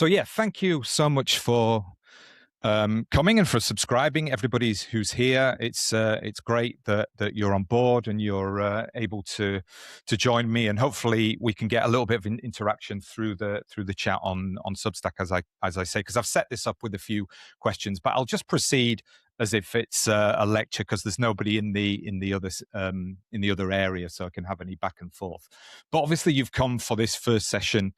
So yeah, thank you so much for coming and for subscribing. Everybody who's here, it's great that you're on board and you're able to join me, and hopefully we can get a little bit of interaction through the chat on Substack, as I say, because I've set this up with a few questions, but I'll just proceed as if it's a lecture because there's nobody in the other area, so I can have any back and forth. But obviously, you've come for this first session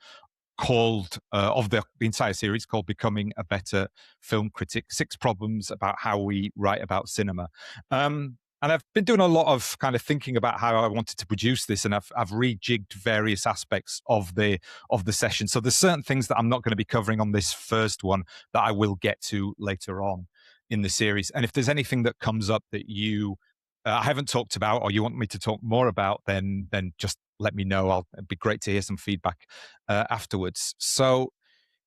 called of the entire series, called Becoming a Better Film Critic, 6 problems about how we write about cinema. And I've been doing a lot of kind of thinking about how I wanted to produce this, and I've rejigged various aspects of the session. So there's certain things that I'm not going to be covering on this first one that I will get to later on in the series. And if there's anything that comes up that you I haven't talked about, or you want me to talk more about, then just let me know. It'd be great to hear some feedback afterwards. So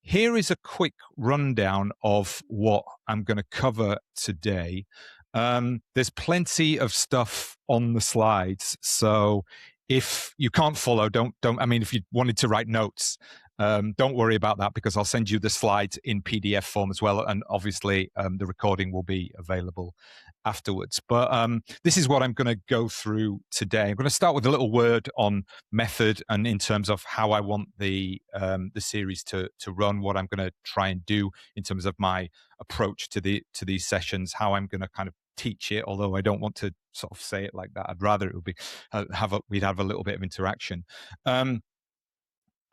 here is a quick rundown of what I'm going to cover today. There's plenty of stuff on the slides, so if you can't follow, don't. I mean, if you wanted to write notes, don't worry about that, because I'll send you the slides in PDF form as well, and obviously the recording will be available afterwards. But this is what I'm going to go through today. I'm going to start with a little word on method, and in terms of how I want the series to run, what I'm going to try and do in terms of my approach to these sessions, how I'm going to kind of teach it, although I don't want to sort of say it like that. I'd rather it would be we'd have a little bit of interaction.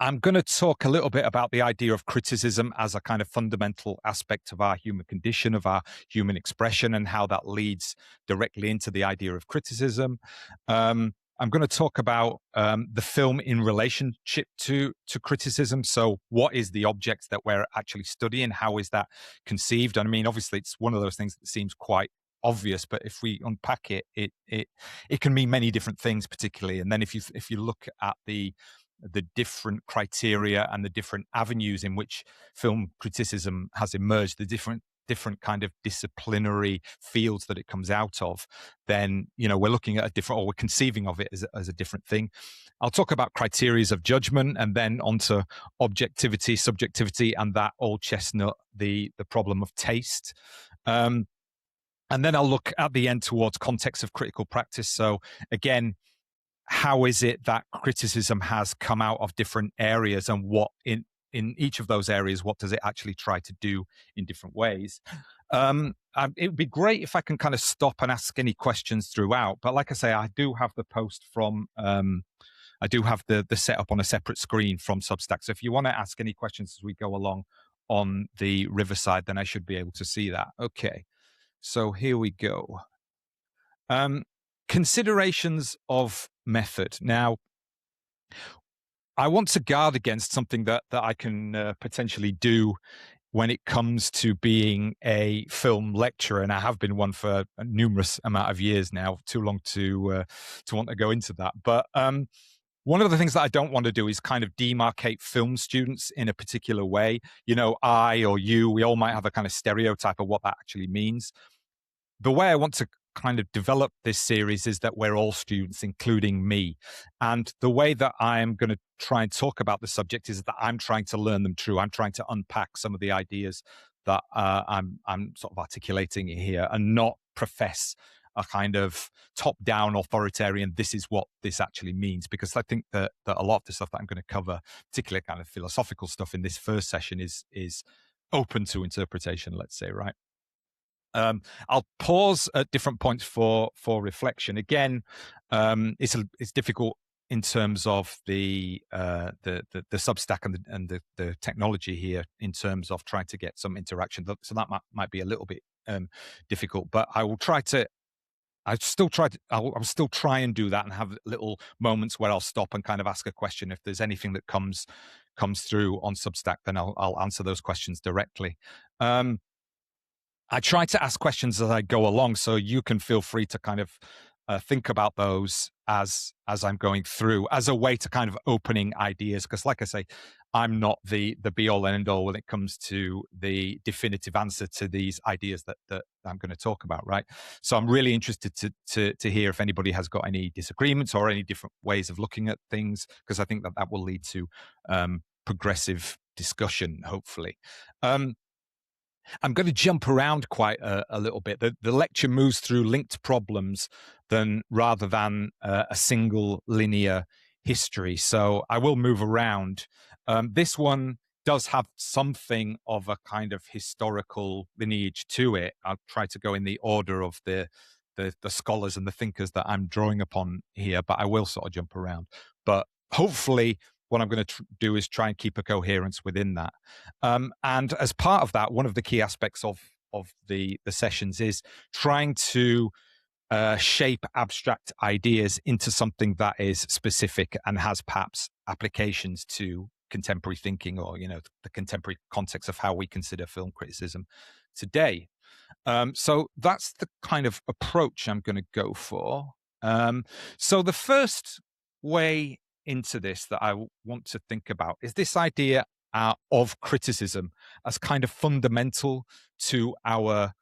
I'm going to talk a little bit about the idea of criticism as a kind of fundamental aspect of our human condition, of our human expression, and how that leads directly into the idea of criticism. I'm going to talk about the film in relationship to criticism. So what is the object that we're actually studying? How is that conceived? And I mean, obviously, it's one of those things that seems quite obvious, but if we unpack it, it can mean many different things, particularly. And then if you look at the different criteria and the different avenues in which film criticism has emerged, the different kind of disciplinary fields that it comes out of, then we're looking at a different, or we're conceiving of it as a different thing. I'll talk about criteria of judgment, and then onto objectivity, subjectivity, and that old chestnut, the problem of taste. And then I'll look at the end towards context of critical practice. So again, how is it that criticism has come out of different areas, and what in each of those areas, what does it actually try to do in different ways? It would be great if I can kind of stop and ask any questions throughout. But like I say, I do have the post from, I do have the setup on a separate screen from Substack. So if you want to ask any questions as we go along on the Riverside, then I should be able to see that. Okay, so here we go. Considerations of method. Now, I want to guard against something that I can potentially do when it comes to being a film lecturer, and I have been one for a numerous amount of years now, too long to want to go into that. But one of the things that I don't want to do is kind of demarcate film students in a particular way. I or you, we all might have a kind of stereotype of what that actually means. The way I want to kind of develop this series is that we're all students, including me. And the way that I'm going to try and talk about the subject is that I'm trying to learn them through. I'm trying to unpack some of the ideas that I'm sort of articulating here, and not profess a kind of top-down authoritarian, this is what this actually means. Because I think that a lot of the stuff that I'm going to cover, particularly kind of philosophical stuff in this first session, is open to interpretation, let's say, right? I'll pause at different points for reflection. Again, it's difficult in terms of the Substack and the technology here, in terms of trying to get some interaction. So that might be a little bit difficult, but I will try to. I'll still try and do that, and have little moments where I'll stop and kind of ask a question. If there's anything that comes through on Substack, then I'll answer those questions directly. I try to ask questions as I go along, so you can feel free to kind of think about those as I'm going through, as a way to kind of opening ideas. Because like I say, I'm not the be all and end all when it comes to the definitive answer to these ideas that I'm going to talk about, right? So I'm really interested to hear if anybody has got any disagreements or any different ways of looking at things, because I think that will lead to progressive discussion, hopefully. I'm going to jump around quite a little bit. The lecture moves through linked problems rather than a single linear history. So I will move around. This one does have something of a kind of historical lineage to it. I'll try to go in the order of the scholars and the thinkers that I'm drawing upon here, but I will sort of jump around. But hopefully what I'm going to do is try and keep a coherence within that. And as part of that, one of the key aspects of the sessions is trying to shape abstract ideas into something that is specific and has perhaps applications to contemporary thinking, or the contemporary context of how we consider film criticism today. So that's the kind of approach I'm going to go for. So the first way into this that I want to think about is this idea of criticism as kind of fundamental to our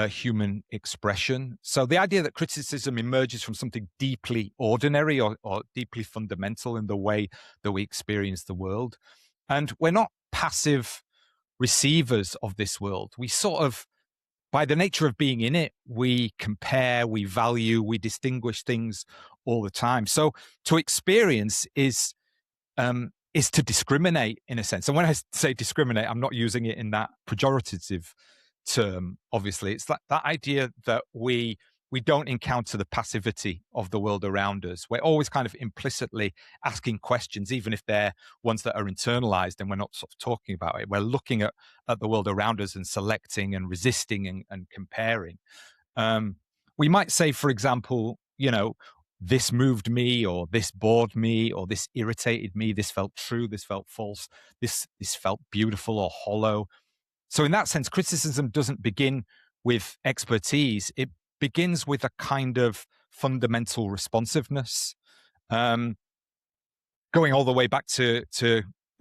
human expression. So the idea that criticism emerges from something deeply ordinary or deeply fundamental in the way that we experience the world. And we're not passive receivers of this world. We sort of, by the nature of being in it, we compare, we value, we distinguish things all the time. So to experience is to discriminate, in a sense. And when I say discriminate, I'm not using it in that pejorative term, obviously. It's that idea that we don't encounter the passivity of the world around us. We're always kind of implicitly asking questions, even if they're ones that are internalized and we're not sort of talking about it. We're looking at the world around us and selecting and resisting and comparing. We might say, for example, this moved me, or this bored me, or this irritated me, this felt true, this felt false, this felt beautiful or hollow. So in that sense, criticism doesn't begin with expertise. It begins with a kind of fundamental responsiveness. Going all the way back to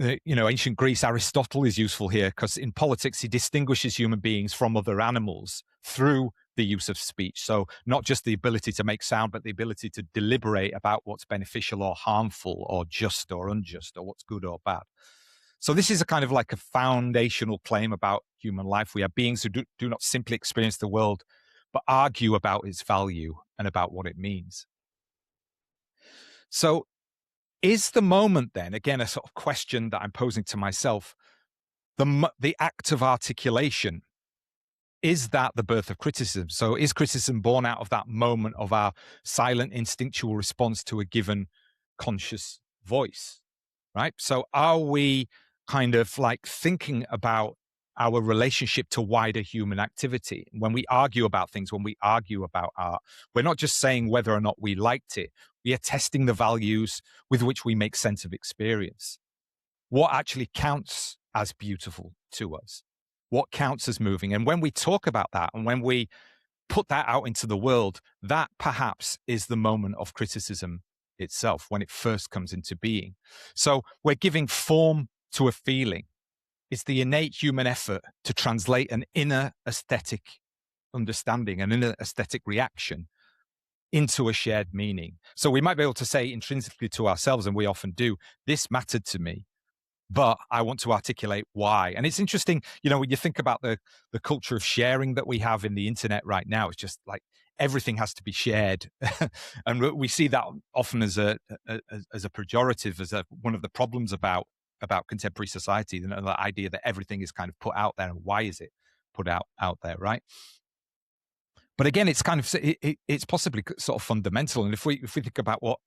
ancient Greece, Aristotle is useful here, because in politics, he distinguishes human beings from other animals through the use of speech. So not just the ability to make sound, but the ability to deliberate about what's beneficial or harmful, or just or unjust, or what's good or bad. So this is a kind of like a foundational claim about human life. We are beings who do not simply experience the world, but argue about its value and about what it means. So is the moment then, again, a sort of question that I'm posing to myself, the act of articulation, is that the birth of criticism? So is criticism born out of that moment of our silent instinctual response to a given conscious voice, right? So are we kind of like thinking about our relationship to wider human activity? When we argue about things, when we argue about art, we're not just saying whether or not we liked it. We are testing the values with which we make sense of experience. What actually counts as beautiful to us? What counts as moving? And when we talk about that, and when we put that out into the world, that perhaps is the moment of criticism itself, when it first comes into being. So we're giving form to a feeling. It's the innate human effort to translate an inner aesthetic understanding, an inner aesthetic reaction, into a shared meaning. So we might be able to say intrinsically to ourselves, and we often do, this mattered to me, but I want to articulate why. And it's interesting, when you think about the culture of sharing that we have in the internet right now, it's just like everything has to be shared. And we see that often as a pejorative, as one of the problems about contemporary society, the idea that everything is kind of put out there. And why is it put out there, right? But again, it's kind of, it's possibly sort of fundamental. And if we think about what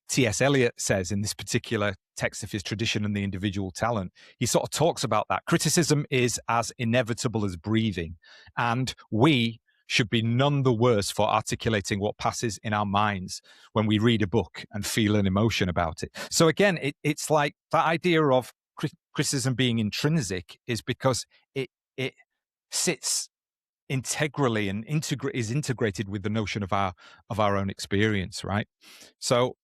T.S. Eliot says in this particular text of his Tradition and the Individual Talent, he sort of talks about that. Criticism is as inevitable as breathing, and we should be none the worse for articulating what passes in our minds when we read a book and feel an emotion about it. So again, it's like that idea of criticism being intrinsic is because it sits integrally and is integrated with the notion of our own experience, right? So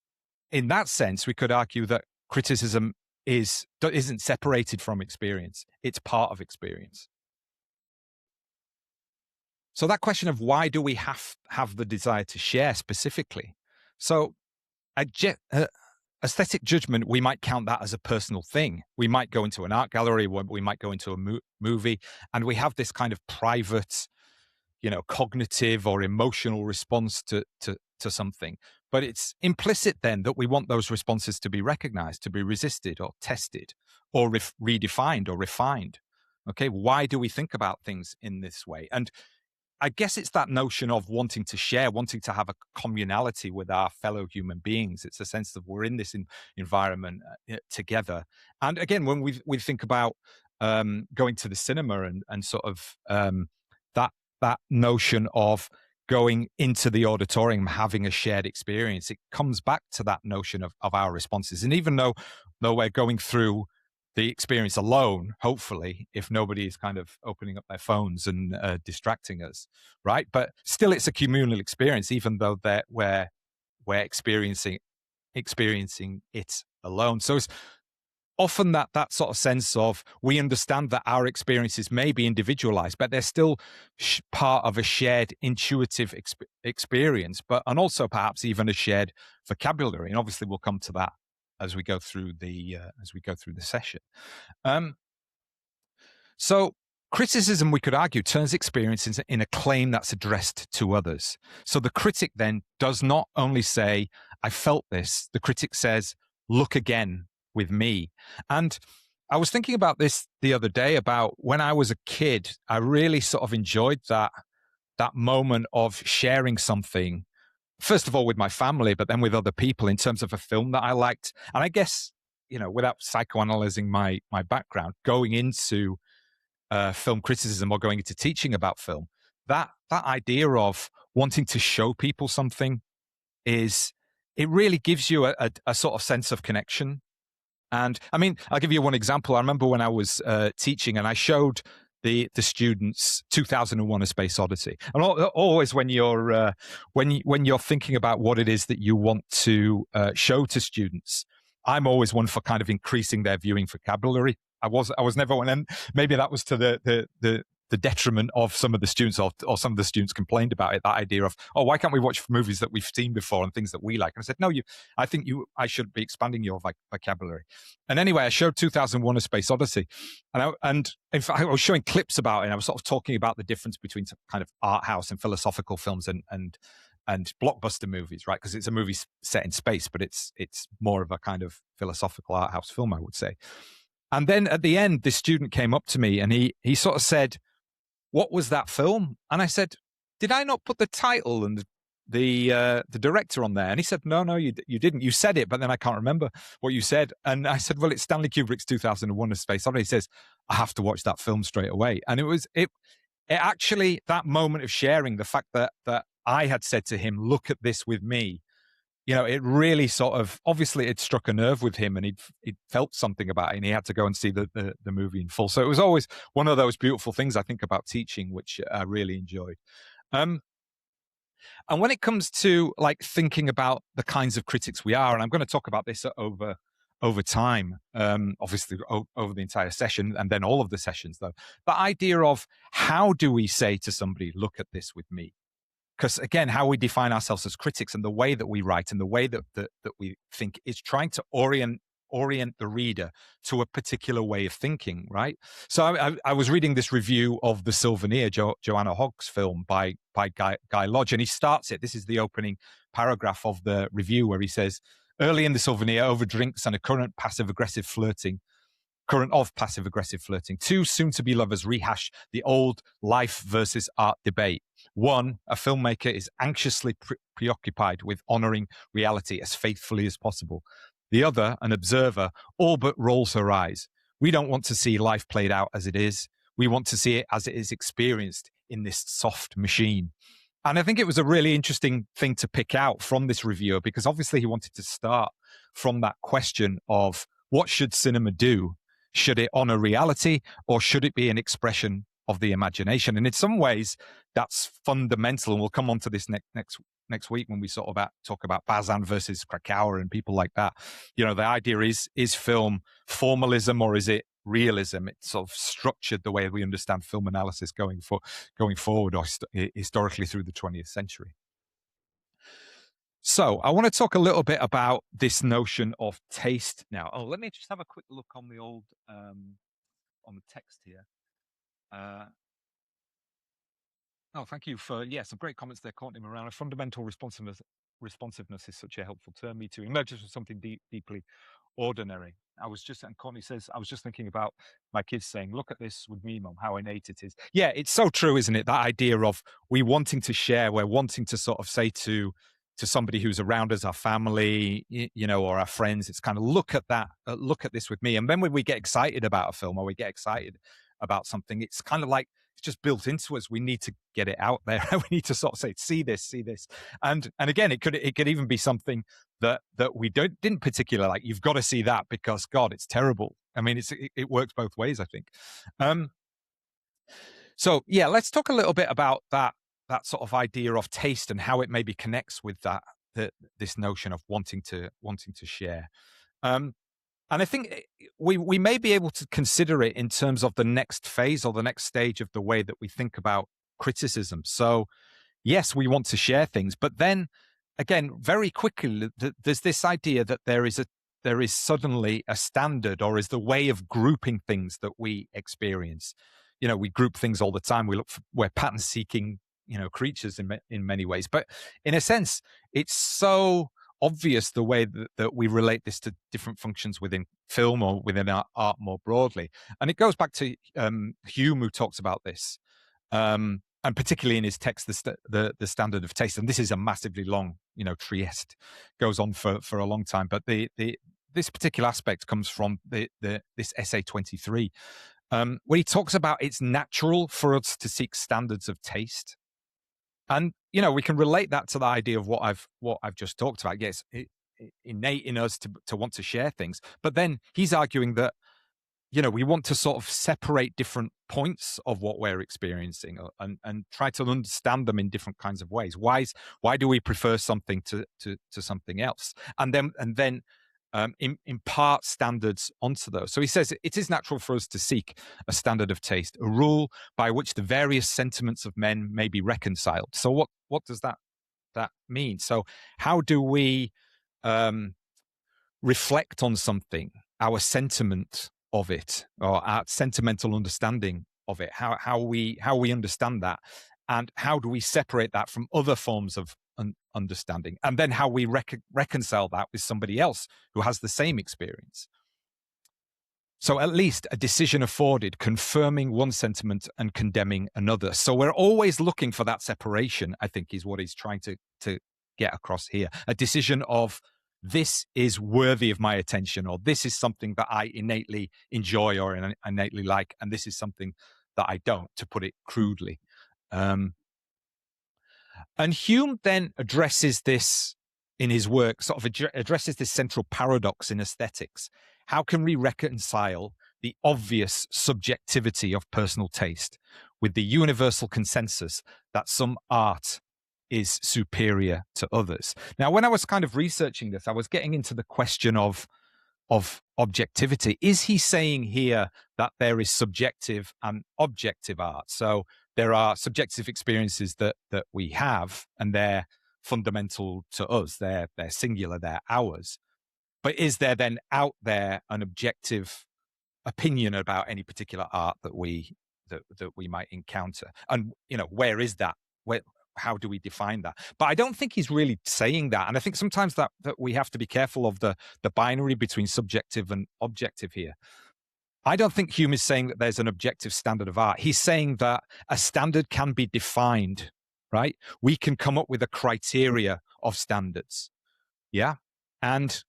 in that sense, we could argue that criticism isn't separated from experience. It's part of experience. So that question of why do we have the desire to share specifically? So aesthetic judgment, we might count that as a personal thing. We might go into an art gallery, we might go into a movie, and we have this kind of private, cognitive or emotional response to something. But it's implicit then that we want those responses to be recognized, to be resisted or tested or redefined or refined. Okay, why do we think about things in this way? And I guess it's that notion of wanting to share, wanting to have a communality with our fellow human beings. It's a sense that we're in this environment together. And again, when we think about going to the cinema and sort of that that notion of going into the auditorium, having a shared experience, it comes back to that notion of our responses. And even though we're going through the experience alone, hopefully, if nobody is kind of opening up their phones and distracting us, right? But still, it's a communal experience, even though we're experiencing it alone. So it's often that sort of sense of we understand that our experiences may be individualized, but they're still part of a shared intuitive experience, and also perhaps even a shared vocabulary. And obviously, we'll come to that as we go through the session. So criticism, we could argue, turns experiences in a claim that's addressed to others. So the critic then does not only say, I felt this. The critic says, look again with me. And I was thinking about this the other day, about when I was a kid. I really sort of enjoyed that moment of sharing something, first of all with my family, but then with other people, in terms of a film that I liked. And I guess, without psychoanalyzing my background, going into film criticism or going into teaching about film, that idea of wanting to show people something it really gives you a sort of sense of connection. And I mean, I'll give you one example. I remember when I was teaching and I showed the students 2001: A Space Odyssey. And always when you're when you're thinking about what it is that you want to show to students, I'm always one for kind of increasing their viewing vocabulary. I was never one, and maybe that was to the detriment of some of the students, or some of the students complained about it, that idea of, oh, why can't we watch movies that we've seen before and things that we like? And I said, no, I think I should be expanding your vocabulary. And anyway, I showed 2001: A Space Odyssey, and in fact, I was showing clips about it, and I was sort of talking about the difference between some kind of art house and philosophical films and blockbuster movies, right? Because it's a movie set in space, but it's more of a kind of philosophical art house film, I would say. And then at the end, this student came up to me and he sort of said, what was that film? And I said, did I not put the title and the director on there? And he said, no, you didn't. You said it, but then I can't remember what you said. And I said, well, it's Stanley Kubrick's 2001: A Space Odyssey. He says, I have to watch that film straight away. And it actually, that moment of sharing, the fact that I had said to him, look at this with me, it really sort of, obviously it struck a nerve with him, and he'd felt something about it, and he had to go and see the movie in full. So it was always one of those beautiful things, I think, about teaching, which I really enjoyed. And when it comes to like thinking about the kinds of critics we are, and I'm going to talk about this over time, obviously over the entire session and then all of the sessions, though, the idea of how do we say to somebody, look at this with me? Because again, how we define ourselves as critics and the way that we write and the way that we think is trying to orient the reader to a particular way of thinking, right? So I was reading this review of The Souvenir, Joanna Hogg's film by Guy Lodge, and he starts it. This is the opening paragraph of the review where he says, early in The Souvenir, over drinks and a current of passive-aggressive flirting, two soon-to-be lovers rehash the old life versus art debate. One, a filmmaker is anxiously preoccupied with honoring reality as faithfully as possible. The other, an observer, all but rolls her eyes. We don't want to see life played out as it is. We want to see it as it is experienced in this soft machine. And I think it was a really interesting thing to pick out from this reviewer, because obviously he wanted to start from that question of what should cinema do? Should it honor reality, or should it be an expression of the imagination? And in some ways, that's fundamental. And we'll come on to this next week when we sort of talk about Bazin versus Krakauer and people like that. The idea is film formalism, or is it realism? It's sort of structured the way we understand film analysis going forward, or historically through the 20th century. So I want to talk a little bit about this notion of taste now. Oh, let me just have a quick look on the old on the text here. Oh, thank you for some great comments there, Courtney Moran. Fundamental responsiveness is such a helpful term. Me too. Emerges from something deeply ordinary. And Courtney says, I was just thinking about my kids saying, look at this with me, Mum, how innate it is. Yeah, it's so true, isn't it? That idea of we wanting to share, we're wanting to sort of say to somebody who's around us, our family, or our friends, it's kind of look at that, look at this with me. And then when we get excited about a film or we get excited about something, it's kind of like, it's just built into us. We need to get it out there. We need to sort of say, see this. And again, it could even be something that we didn't particularly like. You've got to see that because God, it's terrible. I mean, it works both ways, I think. So yeah, let's talk a little bit about that sort of idea of taste and how it maybe connects with this notion of wanting to share. And I think we may be able to consider it in terms of the next phase or the next stage of the way that we think about criticism. So yes, we want to share things, but then again, very quickly, there's this idea that there is suddenly a standard or is the way of grouping things that we experience. We group things all the time. We're pattern seeking, creatures in many ways, but in a sense, it's so obvious the way that we relate this to different functions within film or within our art more broadly. And it goes back to Hume, who talks about this, and particularly in his text, the standard of taste. And this is a massively long, Trieste, goes on for a long time. But this particular aspect comes from this essay 23, where he talks about it's natural for us to seek standards of taste. And we can relate that to the idea of what I've just talked about. Yes, innate in us to want to share things, but then he's arguing that we want to sort of separate different points of what we're experiencing and try to understand them in different kinds of ways. Why do we prefer something to something else? And then impart standards onto those. So he says it is natural for us to seek a standard of taste, a rule by which the various sentiments of men may be reconciled. So what does that mean? So how do we reflect on something, our sentiment of it, or our sentimental understanding of it? How we understand that, and how do we separate that from other forms of understanding, and then how we reconcile that with somebody else who has the same experience? So at least a decision afforded, confirming one sentiment and condemning another. So we're always looking for that separation, I think, is what he's trying to get across here. A decision of, this is worthy of my attention, or this is something that I innately enjoy or innately like, and this is something that I don't, to put it crudely. And Hume then addresses this in his work, sort of addresses this central paradox in aesthetics. How can we reconcile the obvious subjectivity of personal taste with the universal consensus that some art is superior to others? Now, when I was kind of researching this, I was getting into the question of objectivity. Is he saying here that there is subjective and objective art? So there are subjective experiences that we have, and they're fundamental to us. They're singular, they're ours. But is there then out there an objective opinion about any particular art that we might encounter? And where is that? How do we define that? But I don't think he's really saying that. And I think sometimes that we have to be careful of the binary between subjective and objective here. I don't think Hume is saying that there's an objective standard of art. He's saying that a standard can be defined, right? We can come up with a criteria of standards. Yeah. And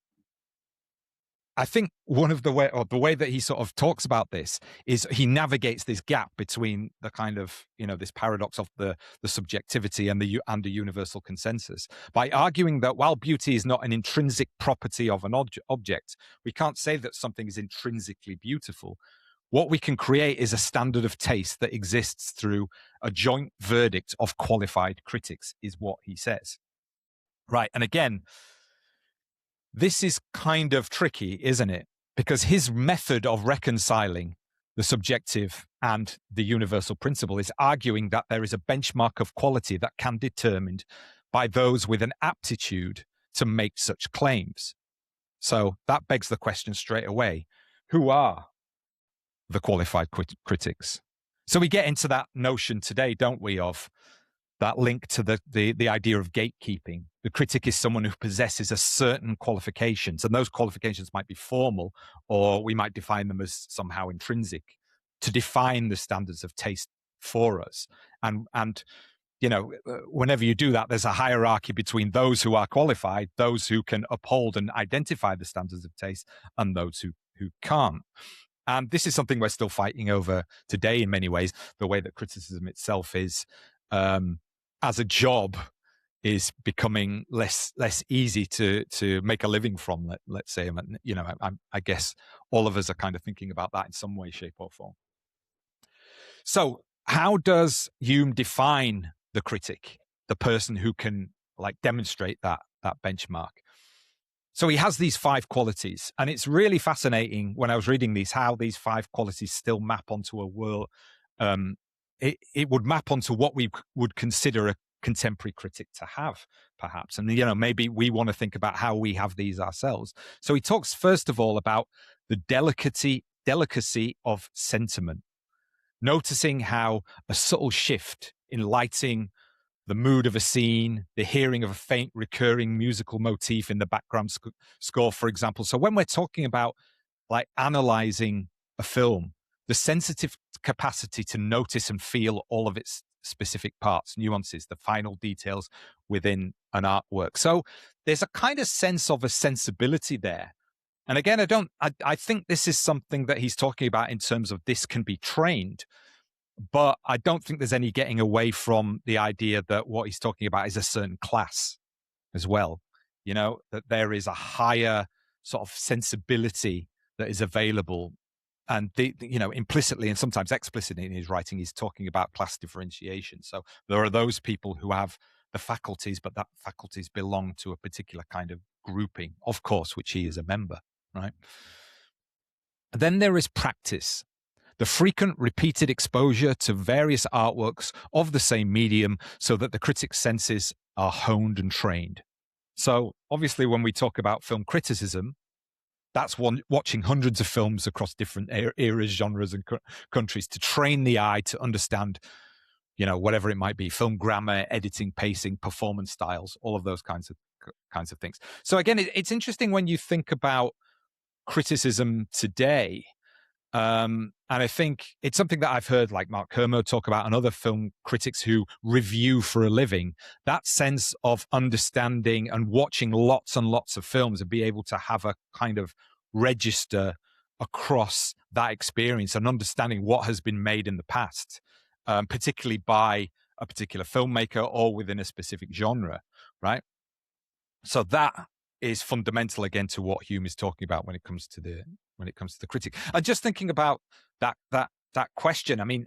I think one of the way that he sort of talks about this is he navigates this gap between the kind of, this paradox of the subjectivity and the universal consensus by arguing that while beauty is not an intrinsic property of an object, we can't say that something is intrinsically beautiful. What we can create is a standard of taste that exists through a joint verdict of qualified critics, is what he says. Right. And again, this is kind of tricky, isn't it? Because his method of reconciling the subjective and the universal principle is arguing that there is a benchmark of quality that can be determined by those with an aptitude to make such claims. So that begs the question straight away: who are the qualified critics? So we get into that notion today, don't we, of that link to the idea of gatekeeping. The critic is someone who possesses a certain qualifications, and those qualifications might be formal, or we might define them as somehow intrinsic, to define the standards of taste for us. And whenever you do that, there's a hierarchy between those who are qualified, those who can uphold and identify the standards of taste, and those who can't. And this is something we're still fighting over today in many ways. The way that criticism itself is, as a job, is becoming less easy to make a living from. Let's say, I guess all of us are kind of thinking about that in some way, shape, or form. So, how does Hume define the critic, the person who can demonstrate that benchmark? So he has these 5 qualities, and it's really fascinating when I was reading these, how these 5 qualities still map onto a world. It would map onto what we would consider a contemporary critic to have, perhaps. And, maybe we want to think about how we have these ourselves. So he talks, first of all, about the delicacy of sentiment, noticing how a subtle shift in lighting, the mood of a scene, the hearing of a faint recurring musical motif in the background score, for example. So when we're talking about analyzing a film, the sensitive capacity to notice and feel all of its specific parts, nuances, the final details within an artwork. So there's a kind of sense of a sensibility there. And again, I think this is something that he's talking about in terms of this can be trained. But I don't think there's any getting away from the idea that what he's talking about is a certain class as well. That there is a higher sort of sensibility that is available. And, implicitly and sometimes explicitly in his writing, he's talking about class differentiation. So there are those people who have the faculties, but that faculties belong to a particular kind of grouping, of course, which he is a member, right? Then there is practice. The frequent repeated exposure to various artworks of the same medium so that the critic's senses are honed and trained. So obviously when we talk about film criticism, that's watching hundreds of films across different eras, genres, and countries to train the eye to understand, whatever it might be, film grammar, editing, pacing, performance styles, all of those kinds of things. So again, it's interesting when you think about criticism today. And I think it's something that I've heard Mark Kermode talk about and other film critics who review for a living, that sense of understanding and watching lots and lots of films and be able to have a kind of register across that experience and understanding what has been made in the past, particularly by a particular filmmaker or within a specific genre, right? So that is fundamental again to what Hume is talking about when it comes to the critic. And just thinking about that question, I mean,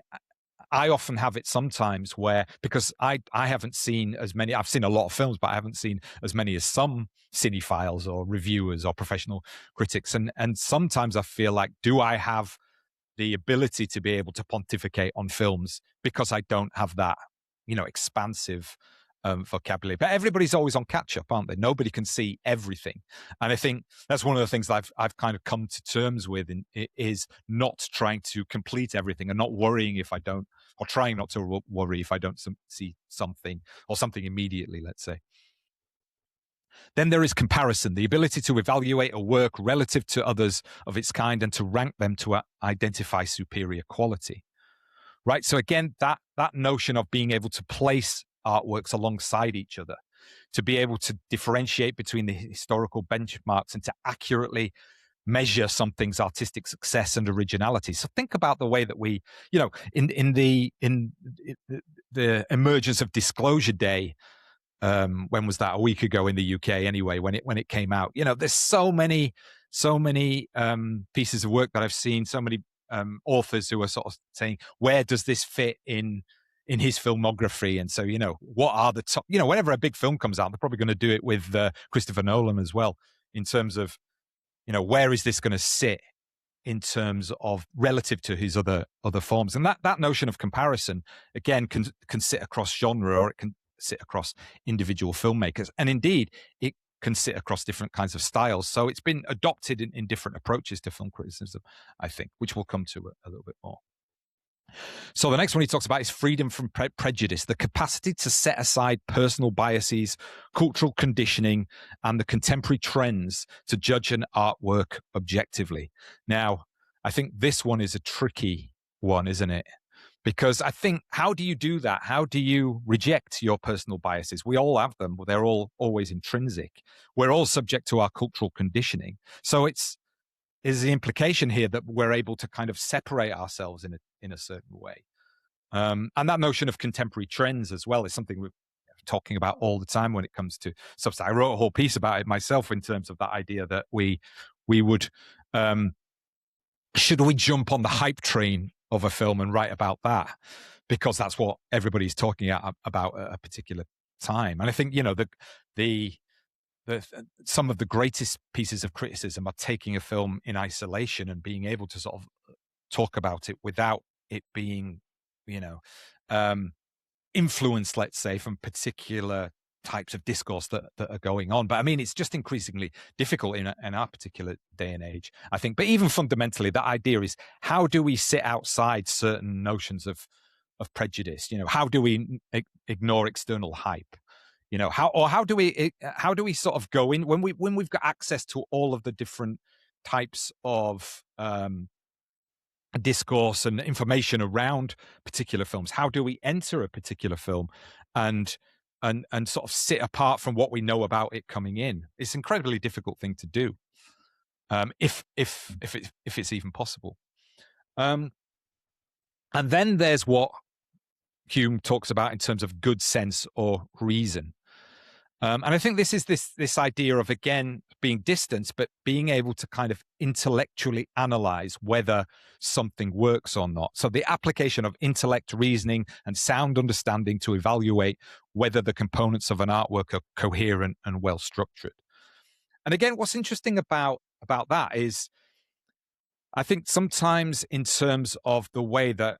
I often have it sometimes where, because I haven't seen as many, I've seen a lot of films, but I haven't seen as many as some cinephiles or reviewers or professional critics. And sometimes I feel like, do I have the ability to be able to pontificate on films because I don't have that, expansive vocabulary? But everybody's always on catch up, aren't they? Nobody can see everything. And I think that's one of the things that I've kind of come to terms with is not trying to complete everything and not worrying if I don't, or trying not to worry if I don't see something or something immediately, let's say. Then there is comparison, the ability to evaluate a work relative to others of its kind and to rank them to identify superior quality. Right? So again, that notion of being able to place artworks alongside each other, to be able to differentiate between the historical benchmarks and to accurately measure something's artistic success and originality. So think about the way that we, in the emergence of Disclosure Day, when was that? A week ago in the UK anyway, when it came out. There's so many pieces of work that I've seen, so many authors who are sort of saying, where does this fit in his filmography? And so, what are the top, whenever a big film comes out, they're probably going to do it with Christopher Nolan as well, in terms of, where is this going to sit in terms of relative to his other forms? And that notion of comparison, again, can sit across genre, or it can sit across individual filmmakers. And indeed, it can sit across different kinds of styles. So it's been adopted in different approaches to film criticism, I think, which we'll come to a little bit more. So the next one he talks about is freedom from prejudice, the capacity to set aside personal biases, cultural conditioning, and the contemporary trends to judge an artwork objectively. Now, I think this one is a tricky one, isn't it? Because I think, how do you do that? How do you reject your personal biases? We all have them. They're all always intrinsic. We're all subject to our cultural conditioning. So is the implication here that we're able to kind of separate ourselves in a certain way. And that notion of contemporary trends as well is something we're talking about all the time when it comes to Substack. I wrote a whole piece about it myself in terms of that idea that we would, should we jump on the hype train of a film and write about that? Because that's what everybody's talking about at a particular time. And I think, some of the greatest pieces of criticism are taking a film in isolation and being able to sort of talk about it without it being, influenced, let's say, from particular types of discourse that are going on. But I mean, it's just increasingly difficult in our particular day and age, I think. But even fundamentally, the idea is, how do we sit outside certain notions of prejudice? How do we ignore external hype? How do we sort of go in when we've got access to all of the different types of discourse and information around particular films? How do we enter a particular film and sort of sit apart from what we know about it coming in? It's an incredibly difficult thing to do, if it's even possible. And then there's what Hume talks about in terms of good sense or reason. And I think this is this idea of, again, being distanced, but being able to kind of intellectually analyze whether something works or not. So the application of intellect, reasoning, and sound understanding to evaluate whether the components of an artwork are coherent and well structured. And again, what's interesting about that is, I think sometimes in terms of the way that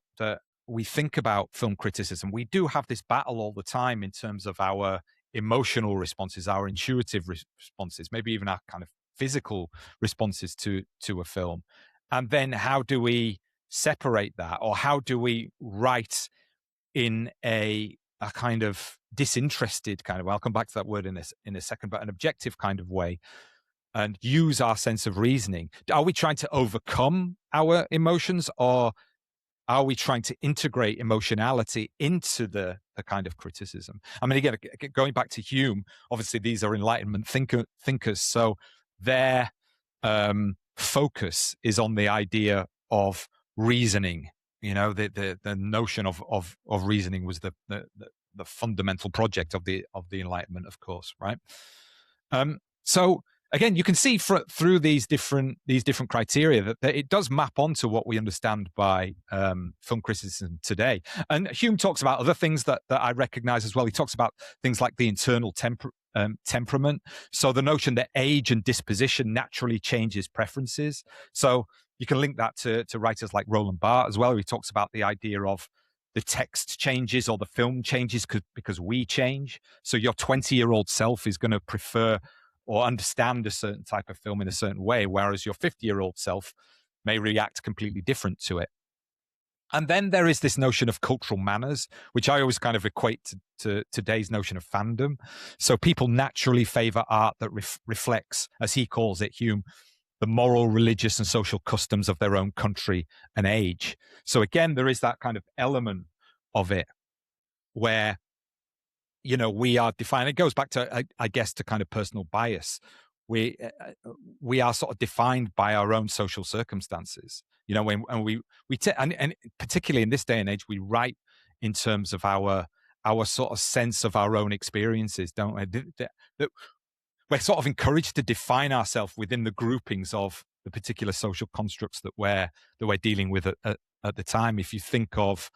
we think about film criticism, we do have this battle all the time in terms of our emotional responses, our intuitive responses, maybe even our kind of physical responses to a film. And then how do we separate that, or how do we write in a kind of disinterested kind of, I'll come back to that word in a second, but an objective kind of way, and use our sense of reasoning? Are we trying to overcome our emotions, or are we trying to integrate emotionality into the kind of criticism? I mean, again, going back to Hume, obviously these are Enlightenment thinkers, so their focus is on the idea of reasoning. The notion of reasoning was the fundamental project of the Enlightenment, of course, right? So again, you can see through these different criteria that it does map onto what we understand by film criticism today. And Hume talks about other things that I recognize as well. He talks about things like the internal temperament. So the notion that age and disposition naturally changes preferences. So you can link that to writers like Roland Barthes as well. He talks about the idea of the text changes or the film changes because we change. So your 20-year-old self is going to prefer or understand a certain type of film in a certain way, whereas your 50-year-old self may react completely different to it. And then there is this notion of cultural manners, which I always kind of equate to today's notion of fandom. So people naturally favor art that reflects, as he calls it, Hume, the moral, religious, and social customs of their own country and age. So again, there is that kind of element of it where we are defined. It goes back to, I guess, to kind of personal bias. We are sort of defined by our own social circumstances. And particularly in this day and age, we write in terms of our sort of sense of our own experiences, don't we? That we're sort of encouraged to define ourselves within the groupings of the particular social constructs that we're dealing with at the time. If you think of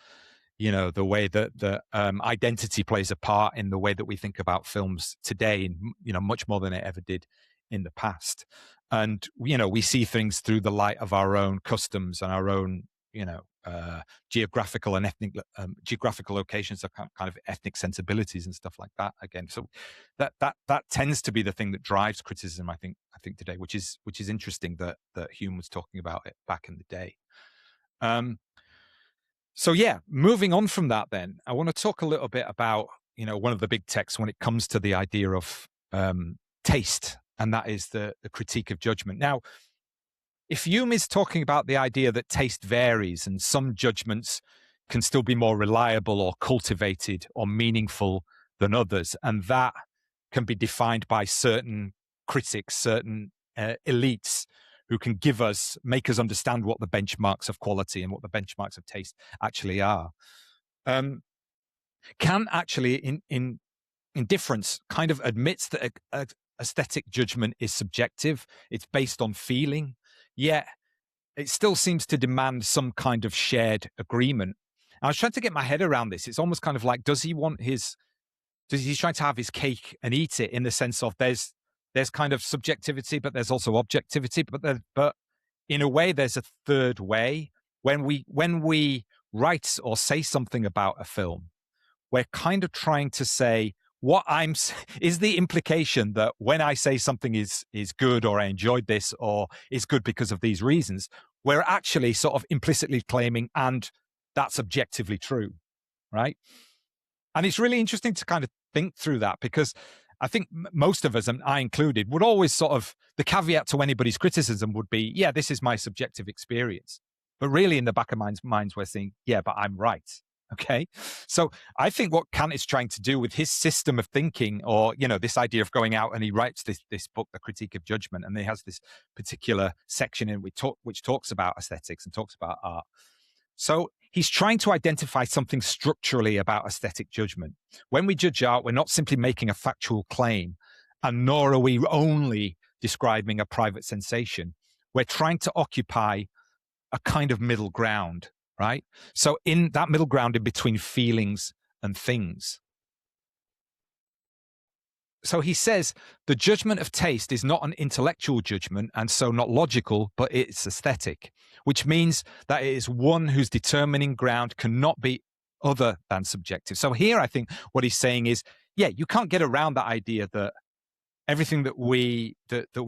the way that identity plays a part in the way that we think about films today, much more than it ever did in the past. And, we see things through the light of our own customs and our own, geographical and ethnic geographical locations of kind of ethnic sensibilities and stuff like that. Again, so that tends to be the thing that drives criticism. I think today, which is interesting that Hume was talking about it back in the day. So yeah, moving on from that, then I want to talk a little bit about one of the big texts when it comes to the idea of taste, and that is the Critique of Judgement. Now, if Hume is talking about the idea that taste varies and some judgments can still be more reliable or cultivated or meaningful than others, and that can be defined by certain critics, certain elites who can make us understand what the benchmarks of quality and what the benchmarks of taste actually are. Kant actually, in Difference, kind of admits that aesthetic judgment is subjective. It's based on feeling, yet it still seems to demand some kind of shared agreement. I was trying to get my head around this. It's almost kind of like, does he trying to have his cake and eat it, in the sense of there's kind of subjectivity, but there's also objectivity, but in a way there's a third way. When we write or say something about a film, we're kind of trying to say, is the implication that when I say something is good, or I enjoyed this, or is good because of these reasons, we're actually sort of implicitly claiming, and that's objectively true, right? And it's really interesting to kind of think through that, because I think most of us, and I included, would always sort of, the caveat to anybody's criticism would be, yeah, this is my subjective experience. But really in the back of minds, we're saying, yeah, but I'm right. Okay. So I think what Kant is trying to do with his system of thinking, or, this idea of going out, and he writes this book, The Critique of Judgement, and he has this particular section in which talks about aesthetics and talks about art. So he's trying to identify something structurally about aesthetic judgment. When we judge art, we're not simply making a factual claim, and nor are we only describing a private sensation. We're trying to occupy a kind of middle ground, right? So in that middle ground in between feelings and things. So he says the judgment of taste is not an intellectual judgment, and so not logical, but it's aesthetic, which means that it is one whose determining ground cannot be other than subjective. So here I think what he's saying is, yeah, you can't get around that idea that everything that we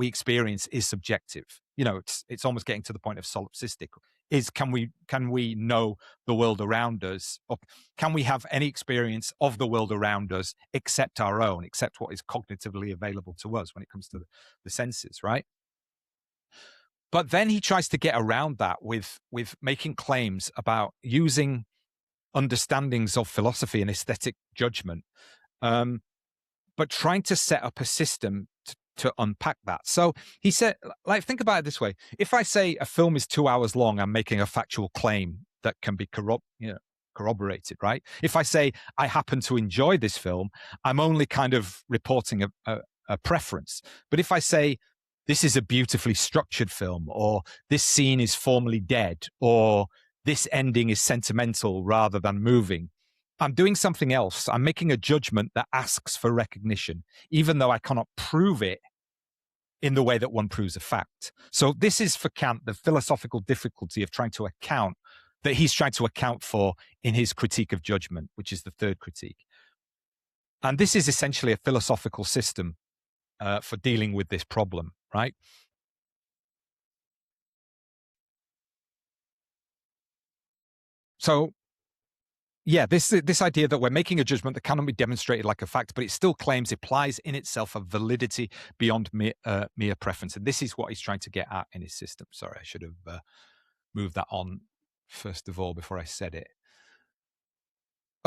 experience is subjective. It's almost getting to the point of solipsistic. Can we know the world around us, or can we have any experience of the world around us except our own, except what is cognitively available to us when it comes to the senses, right? But then he tries to get around that with making claims about using understandings of philosophy and aesthetic judgment, but trying to set up a system to unpack that. So he said, think about it this way. If I say a film is 2 hours long, I'm making a factual claim that can be corroborated, right? If I say I happen to enjoy this film, I'm only kind of reporting a preference. But if I say this is a beautifully structured film, or this scene is formally dead, or this ending is sentimental rather than moving, I'm doing something else. I'm making a judgment that asks for recognition, even though I cannot prove it in the way that one proves a fact. So this is, for Kant, the philosophical difficulty of he's trying to account for in his Critique of Judgment, which is the third critique. And this is essentially a philosophical system for dealing with this problem, right? So yeah, this idea that we're making a judgment that cannot be demonstrated like a fact, but it still claims applies in itself a validity beyond mere preference. And this is what he's trying to get at in his system. Sorry, I should have moved that on first of all before I said it.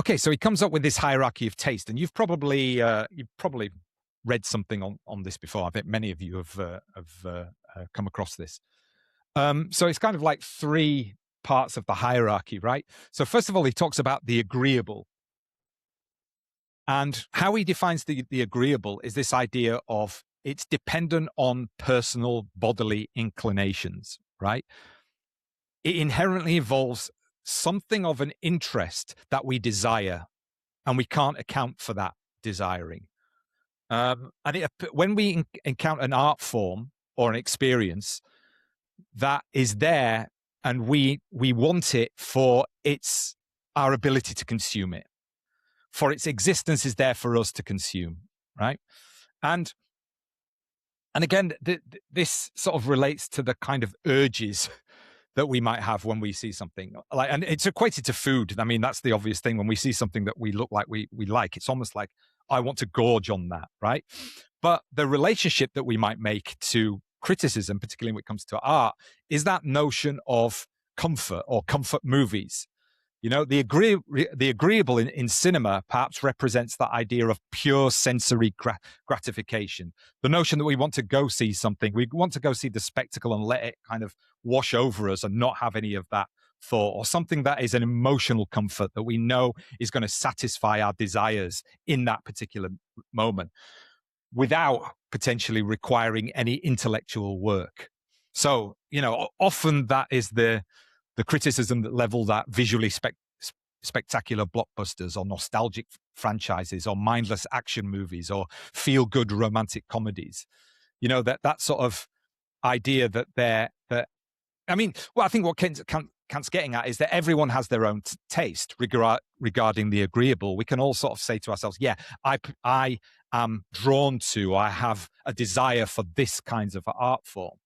Okay, so he comes up with this hierarchy of taste, and you've probably read something on this before. I bet many of you have come across this. So it's kind of like three parts of the hierarchy, right? So first of all, he talks about the agreeable. And how he defines the agreeable is this idea of it's dependent on personal bodily inclinations, right? It inherently involves something of an interest that we desire, and we can't account for that desiring. When we encounter an art form or an experience that is there and we want it for our ability to consume it, for its existence is there for us to consume, right? And again, this sort of relates to the kind of urges that we might have when we see something, like, and it's equated to food. I mean, that's the obvious thing. When we see something that we look like we like, it's almost like I want to gorge on that, right? But the relationship that we might make to criticism, particularly when it comes to art, is that notion of comfort or comfort movies. You know, the agreeable in cinema perhaps represents that idea of pure sensory gratification. The notion that we want to go see something, we want to go see the spectacle and let it kind of wash over us and not have any of that thought, or something that is an emotional comfort that we know is going to satisfy our desires in that particular moment without potentially requiring any intellectual work. So, you know, often that is the criticism that leveled at visually spectacular blockbusters or nostalgic franchises or mindless action movies or feel-good romantic comedies. You know, that sort of idea that I mean, well, I think what Kant's getting at is that everyone has their own taste regarding the agreeable. We can all sort of say to ourselves, yeah, I am drawn to, I have a desire for this kinds of art form.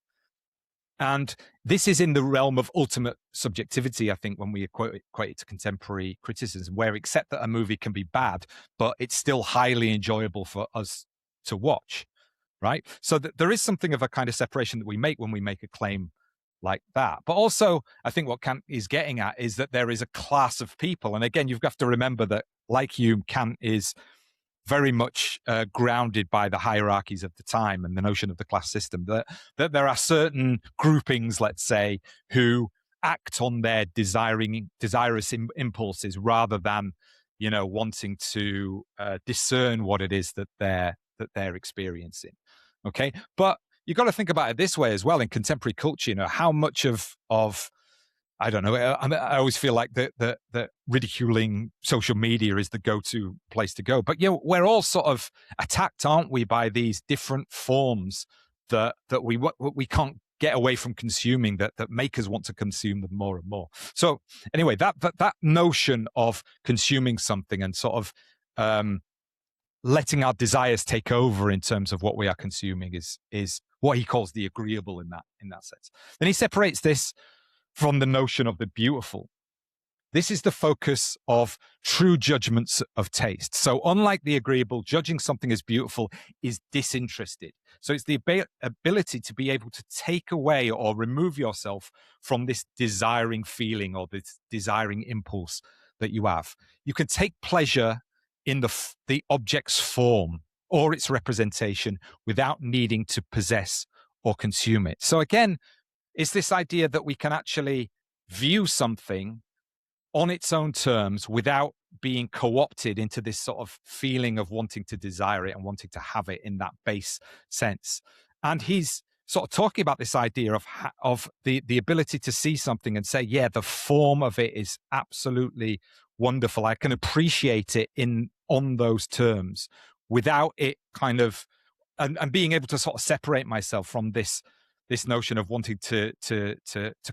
And this is in the realm of ultimate subjectivity, I think, when we equate it to contemporary criticism, where accept that a movie can be bad, but it's still highly enjoyable for us to watch, right? So there is something of a kind of separation that we make when we make a claim like that. But also, I think what Kant is getting at is that there is a class of people. And again, you've got to remember that, like Hume, Kant is very much grounded by the hierarchies of the time and the notion of the class system, that there are certain groupings, let's say, who act on their desirous impulses rather than, you know, wanting to discern what it is that they're experiencing. Okay, but you've got to think about it this way as well in contemporary culture. You know, how much of I don't know. I always feel like that ridiculing social media is the go-to place to go. But, you know, we're all sort of attacked, aren't we, by these different forms that we can't get away from consuming, that make us want to consume them more and more. So anyway, that notion of consuming something and sort of letting our desires take over in terms of what we are consuming is what he calls the agreeable in that sense. Then he separates this from the notion of the beautiful. This is the focus of true judgments of taste. So unlike the agreeable, judging something as beautiful is disinterested. So it's the ability to be able to take away or remove yourself from this desiring feeling or this desiring impulse that you have. You can take pleasure in the object's form or its representation without needing to possess or consume it. So again, it's this idea that we can actually view something on its own terms without being co-opted into this sort of feeling of wanting to desire it and wanting to have it in that base sense. And he's sort of talking about this idea of the ability to see something and say, yeah, the form of it is absolutely wonderful. I can appreciate it on those terms without it kind of, and being able to sort of separate myself from this notion of wanting to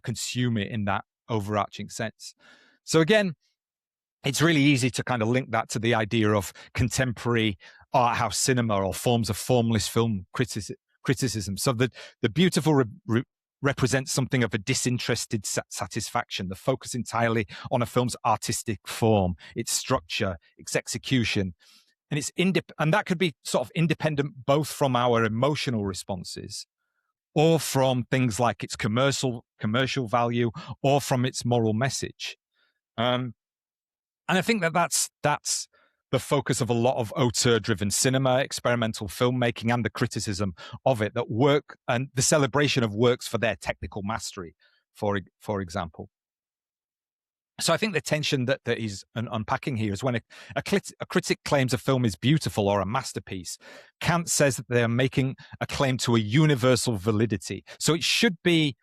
consume it in that overarching sense. So again, it's really easy to kind of link that to the idea of contemporary art house cinema or forms of formless film criticism. So that the beautiful represents something of a disinterested satisfaction, the focus entirely on a film's artistic form, its structure, its execution. And and that could be sort of independent both from our emotional responses or from things like its commercial value, or from its moral message. And I think that's the focus of a lot of auteur-driven cinema, experimental filmmaking, and the criticism of it, that work and the celebration of works for their technical mastery, for example. So I think the tension that he's unpacking here is when a critic claims a film is beautiful or a masterpiece, Kant says that they're making a claim to a universal validity. So it should be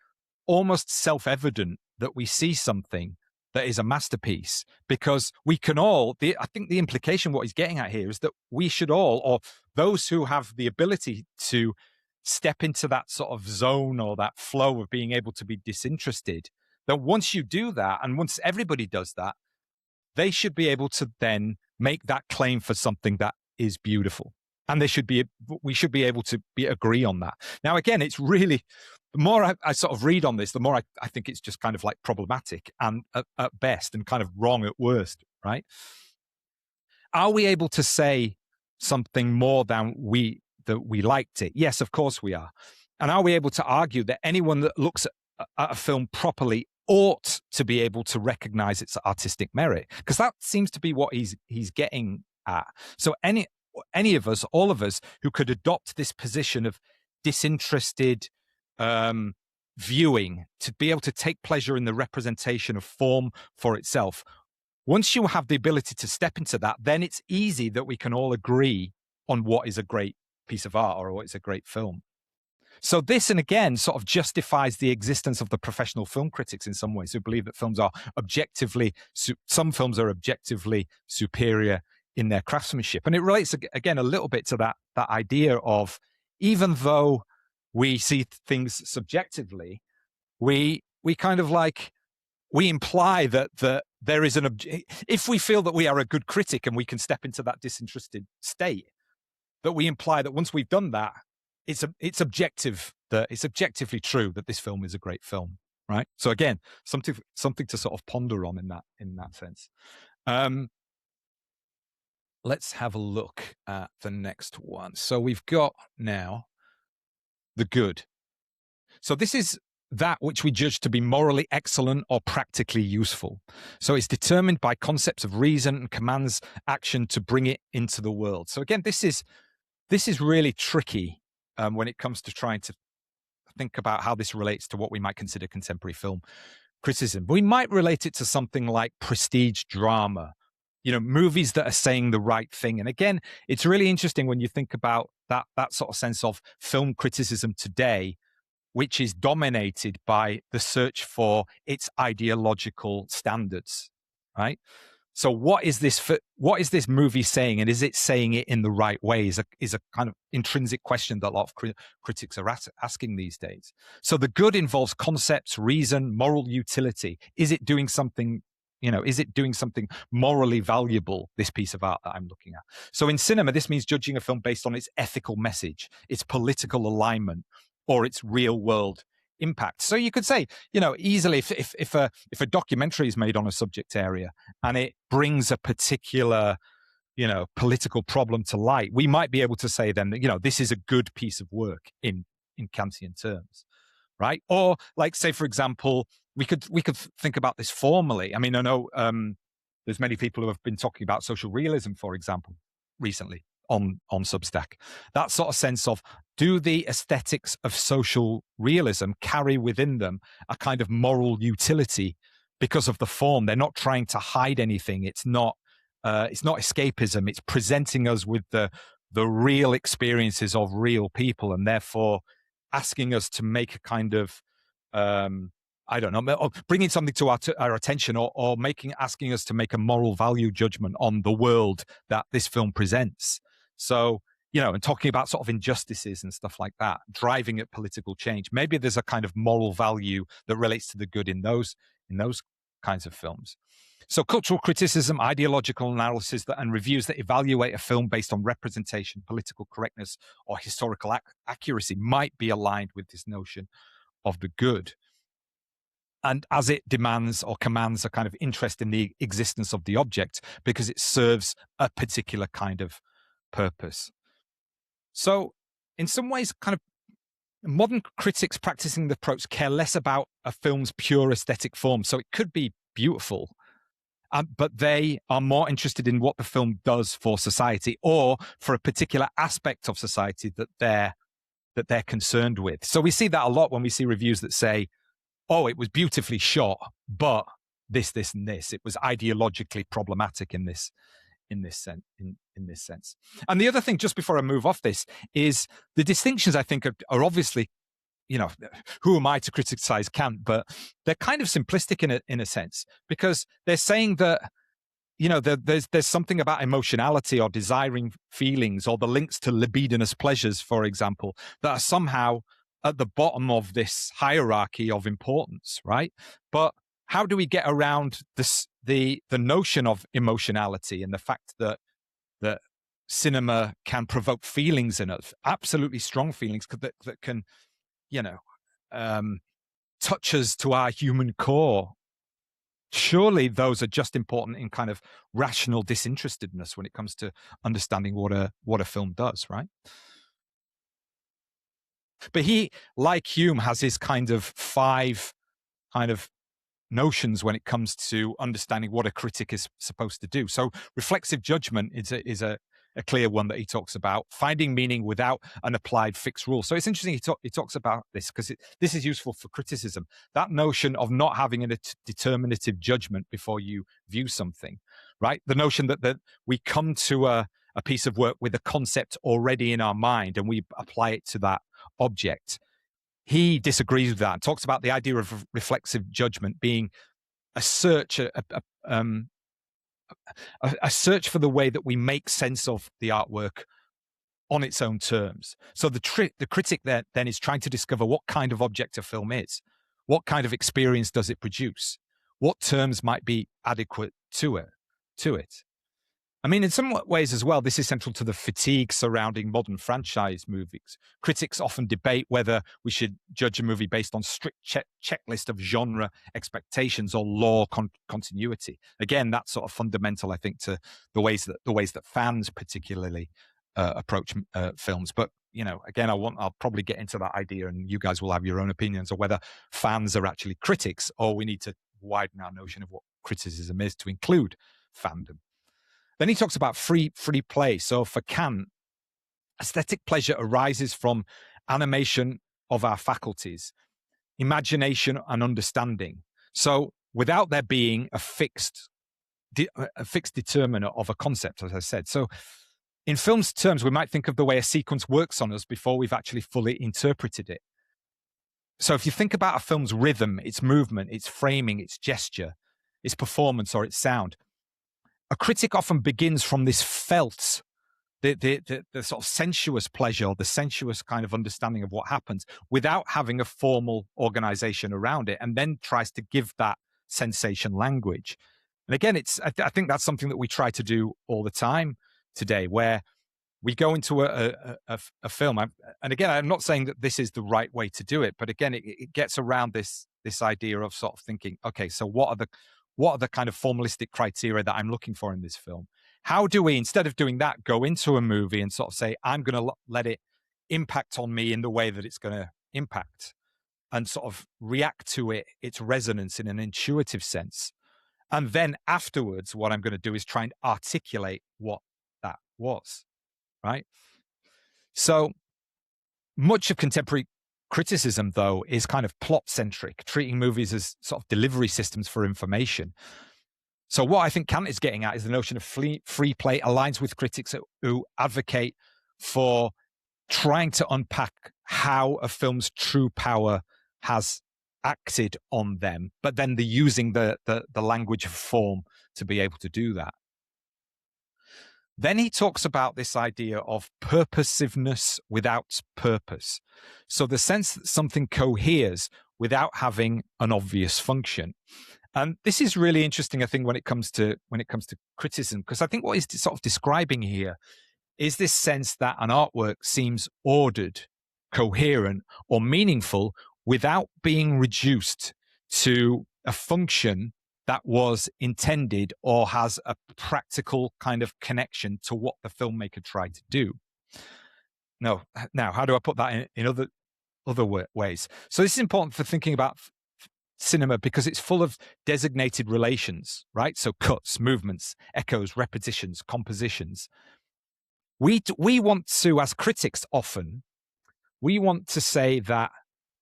almost self-evident that we see something that is a masterpiece, because we can all, I think the implication, what he's getting at here, is that we should all, or those who have the ability to step into that sort of zone or that flow of being able to be disinterested, then once you do that, and once everybody does that, they should be able to then make that claim for something that is beautiful. And we should be able to agree on that. Now, again, it's really, the more I sort of read on this, the more I think it's just kind of like problematic and at best, and kind of wrong at worst, right? Are we able to say something more than that we liked it? Yes, of course we are. And are we able to argue that anyone that looks at a film properly ought to be able to recognize its artistic merit? Because that seems to be what he's getting at. So any of us, all of us, who could adopt this position of disinterested viewing, to be able to take pleasure in the representation of form for itself, once you have the ability to step into that, then it's easy that we can all agree on what is a great piece of art or what is a great film. So this, and again, sort of justifies the existence of the professional film critics in some ways, who believe that some films are objectively superior in their craftsmanship. And it relates, again, a little bit to that idea of, even though we see things subjectively, we kind of like, we imply that there is if we feel that we are a good critic and we can step into that disinterested state, that we imply that once we've done that, it's objective, that it's objectively true that this film is a great film, right? So again, something to sort of ponder on in that sense. Let's have a look at the next one. So we've got now the good. So this is that which we judge to be morally excellent or practically useful. So it's determined by concepts of reason and commands action to bring it into the world. So again, this is really tricky when it comes to trying to think about how this relates to what we might consider contemporary film criticism. We might relate it to something like prestige drama, movies that are saying the right thing. And again, it's really interesting when you think about that sort of sense of film criticism today, which is dominated by the search for its ideological standards, right? So what is this movie saying, and is it saying it in the right way, is a kind of intrinsic question that a lot of critics are asking these days. So the good involves concepts, reason, moral utility. Is it doing something, is it doing something morally valuable, this piece of art that I'm looking at? So in cinema, this means judging a film based on its ethical message, its political alignment, or its real world impact. So you could say, easily, if a documentary is made on a subject area and it brings a particular, political problem to light, we might be able to say then that, this is a good piece of work in Kantian terms, right? Or like, say, for example, we could think about this formally. I mean, I know there's many people who have been talking about social realism, for example, recently on Substack. That sort of sense of, do the aesthetics of social realism carry within them a kind of moral utility because of the form? They're not trying to hide anything. It's not escapism. It's presenting us with the real experiences of real people, and therefore asking us to make a kind of I don't know, or bringing something to our attention, or asking us to make a moral value judgment on the world that this film presents. So, and talking about sort of injustices and stuff like that, driving at political change. Maybe there's a kind of moral value that relates to the good in those kinds of films. So cultural criticism, ideological analysis, and reviews that evaluate a film based on representation, political correctness, or historical accuracy might be aligned with this notion of the good. And as it demands or commands a kind of interest in the existence of the object because it serves a particular kind of purpose. So in some ways, kind of modern critics practicing the approach care less about a film's pure aesthetic form. So it could be beautiful, but they are more interested in what the film does for society, or for a particular aspect of society that they're concerned with. So we see that a lot when we see reviews that say, oh, it was beautifully shot, but this, and this. It was ideologically problematic in this sense. And the other thing, just before I move off this, is the distinctions, I think, are obviously, who am I to criticize Kant? But they're kind of simplistic in a sense, because they're saying that, there's something about emotionality or desiring feelings, or the links to libidinous pleasures, for example, that are somehow at the bottom of this hierarchy of importance, right? But how do we get around this, the notion of emotionality and the fact that cinema can provoke feelings in us, absolutely strong feelings that can, touch us to our human core? Surely those are just important in kind of rational disinterestedness when it comes to understanding what a film does, right? But he, like Hume, has his kind of 5 kind of notions when it comes to understanding what a critic is supposed to do. So reflexive judgment is a clear one that he talks about, finding meaning without an applied fixed rule. So it's interesting he talks about this because this is useful for criticism. That notion of not having a determinative judgment before you view something, right? The notion that we come to a piece of work with a concept already in our mind and we apply it to that object. He disagrees with that and talks about the idea of reflexive judgment being a search, a search for the way that we make sense of the artwork on its own terms. So the critic there then is trying to discover what kind of object a film is, what kind of experience does it produce, what terms might be adequate to it. I mean, in some ways as well, this is central to the fatigue surrounding modern franchise movies. Critics often debate whether we should judge a movie based on strict checklist of genre expectations or law continuity. Again, that's sort of fundamental, I think, to the ways that fans particularly approach films. But again, I'll probably get into that idea, and you guys will have your own opinions on whether fans are actually critics, or we need to widen our notion of what criticism is to include fandom. Then he talks about free play. So for Kant, aesthetic pleasure arises from animation of our faculties, imagination and understanding. So without there being a fixed determiner of a concept, as I said. So in film's terms, we might think of the way a sequence works on us before we've actually fully interpreted it. So if you think about a film's rhythm, its movement, its framing, its gesture, its performance or its sound, a critic often begins from this felt, the sort of sensuous pleasure, or the sensuous kind of understanding of what happens without having a formal organization around it, and then tries to give that sensation language. And again, I think that's something that we try to do all the time today, where we go into a film. And again, I'm not saying that this is the right way to do it, but again, it gets around this idea of sort of thinking, okay, so what are the kind of formalistic criteria that I'm looking for in this film? How do we, instead of doing that, go into a movie and sort of say, I'm going to let it impact on me in the way that it's going to impact, and sort of react to its resonance in an intuitive sense. And then afterwards, what I'm going to do is try and articulate what that was, right? So much of contemporary criticism, though, is kind of plot-centric, treating movies as sort of delivery systems for information. So what I think Kant is getting at is the notion of free play aligns with critics who advocate for trying to unpack how a film's true power has acted on them, but then using the language of form to be able to do that. Then he talks about this idea of purposiveness without purpose. So the sense that something coheres without having an obvious function. And this is really interesting, I think, when it comes to criticism, because I think what he's sort of describing here is this sense that an artwork seems ordered, coherent, or meaningful without being reduced to a function that was intended or has a practical kind of connection to what the filmmaker tried to do. Now, how do I put that in other ways? So this is important for thinking about cinema because it's full of designated relations, right? So cuts, movements, echoes, repetitions, compositions. We want to, as critics often, we want to say that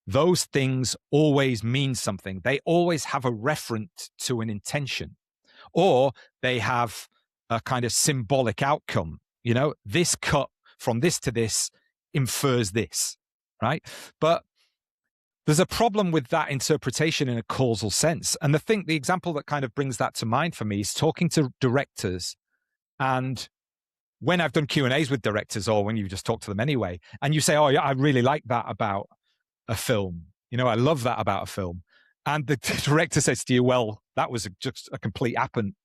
those things always mean something. They always have a reference to an intention, or they have a kind of symbolic outcome. This cut from this to this infers this, right? But there's a problem with that interpretation in a causal sense. And the example that kind of brings that to mind for me is talking to directors. And when I've done Q&As with directors, or when you just talk to them anyway, and you say, oh, yeah, I really like that about a film. You know, I love that about a film. And the director says to you, well, that was just a complete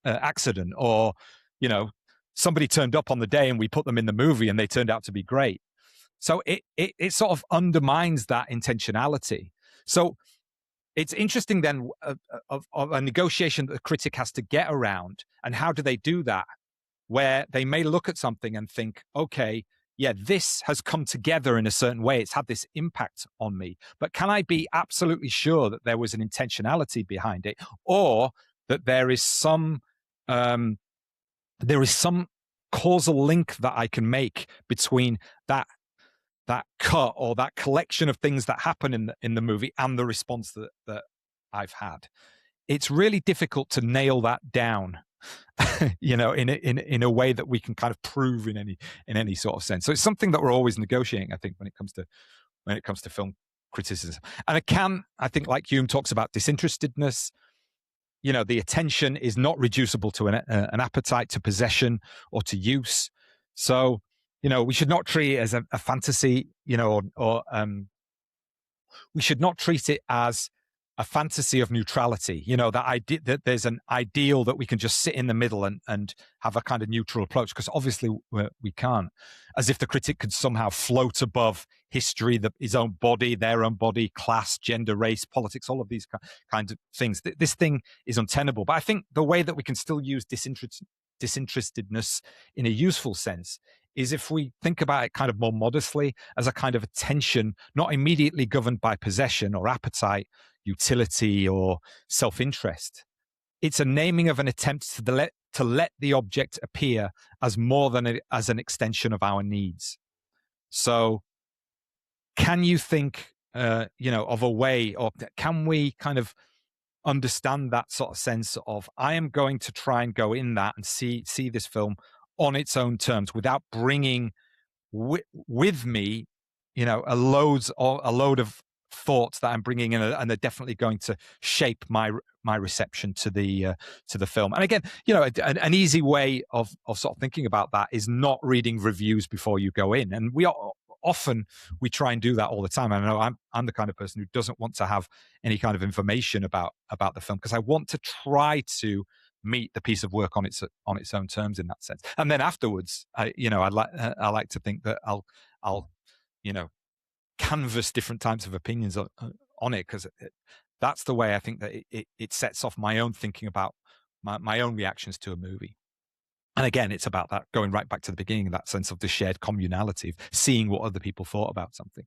accident, or, you know, somebody turned up on the day and we put them in the movie and they turned out to be great. So it sort of undermines that intentionality. So it's interesting then of a negotiation that the critic has to get around, and how do they do that? Where they may look at something and think, okay, yeah, this has come together in a certain way. It's had this impact on me. But can I be absolutely sure that there was an intentionality behind it, or that there is some causal link that I can make between that cut or that collection of things that happen in the movie and the response that I've had? It's really difficult to nail that down, you know, in a way that we can kind of prove in any sort of sense. So it's something that we're always negotiating, I think, when it comes to film criticism. And I think, like Hume talks about disinterestedness, you know, the attention is not reducible to an appetite, to possession, or to use. So, you know, we should not treat it as a fantasy, you know, or we should not treat it as a fantasy of neutrality, you know, that there's an ideal that we can just sit in the middle and have a kind of neutral approach, because obviously we can't, as if the critic could somehow float above history, his own body, their own body, class, gender, race, politics, all of these kinds of things. This thing is untenable. But I think the way that we can still use disinterestedness in a useful sense is if we think about it kind of more modestly as a kind of attention, not immediately governed by possession or appetite, utility, or self-interest. It's a naming of an attempt to let the object appear as more than as an extension of our needs. So can you think, you know, of a way, or can we kind of understand that sort of sense of, I am going to try and go in that and see this film on its own terms, without bringing with me, you know, a load of thoughts that I'm bringing in, and they're definitely going to shape my reception to the film. And again, you know, an easy way of sort of thinking about that is not reading reviews before you go in. And we try and do that all the time. I know I'm the kind of person who doesn't want to have any kind of information about the film, because I want to try to meet the piece of work on its own terms in that sense. And then afterwards, I like to think that I'll you know, canvas different types of opinions on it, because that's the way I think that it sets off my own thinking about my own reactions to a movie. And again, it's about that, going right back to the beginning, that sense of the shared communality, of seeing what other people thought about something.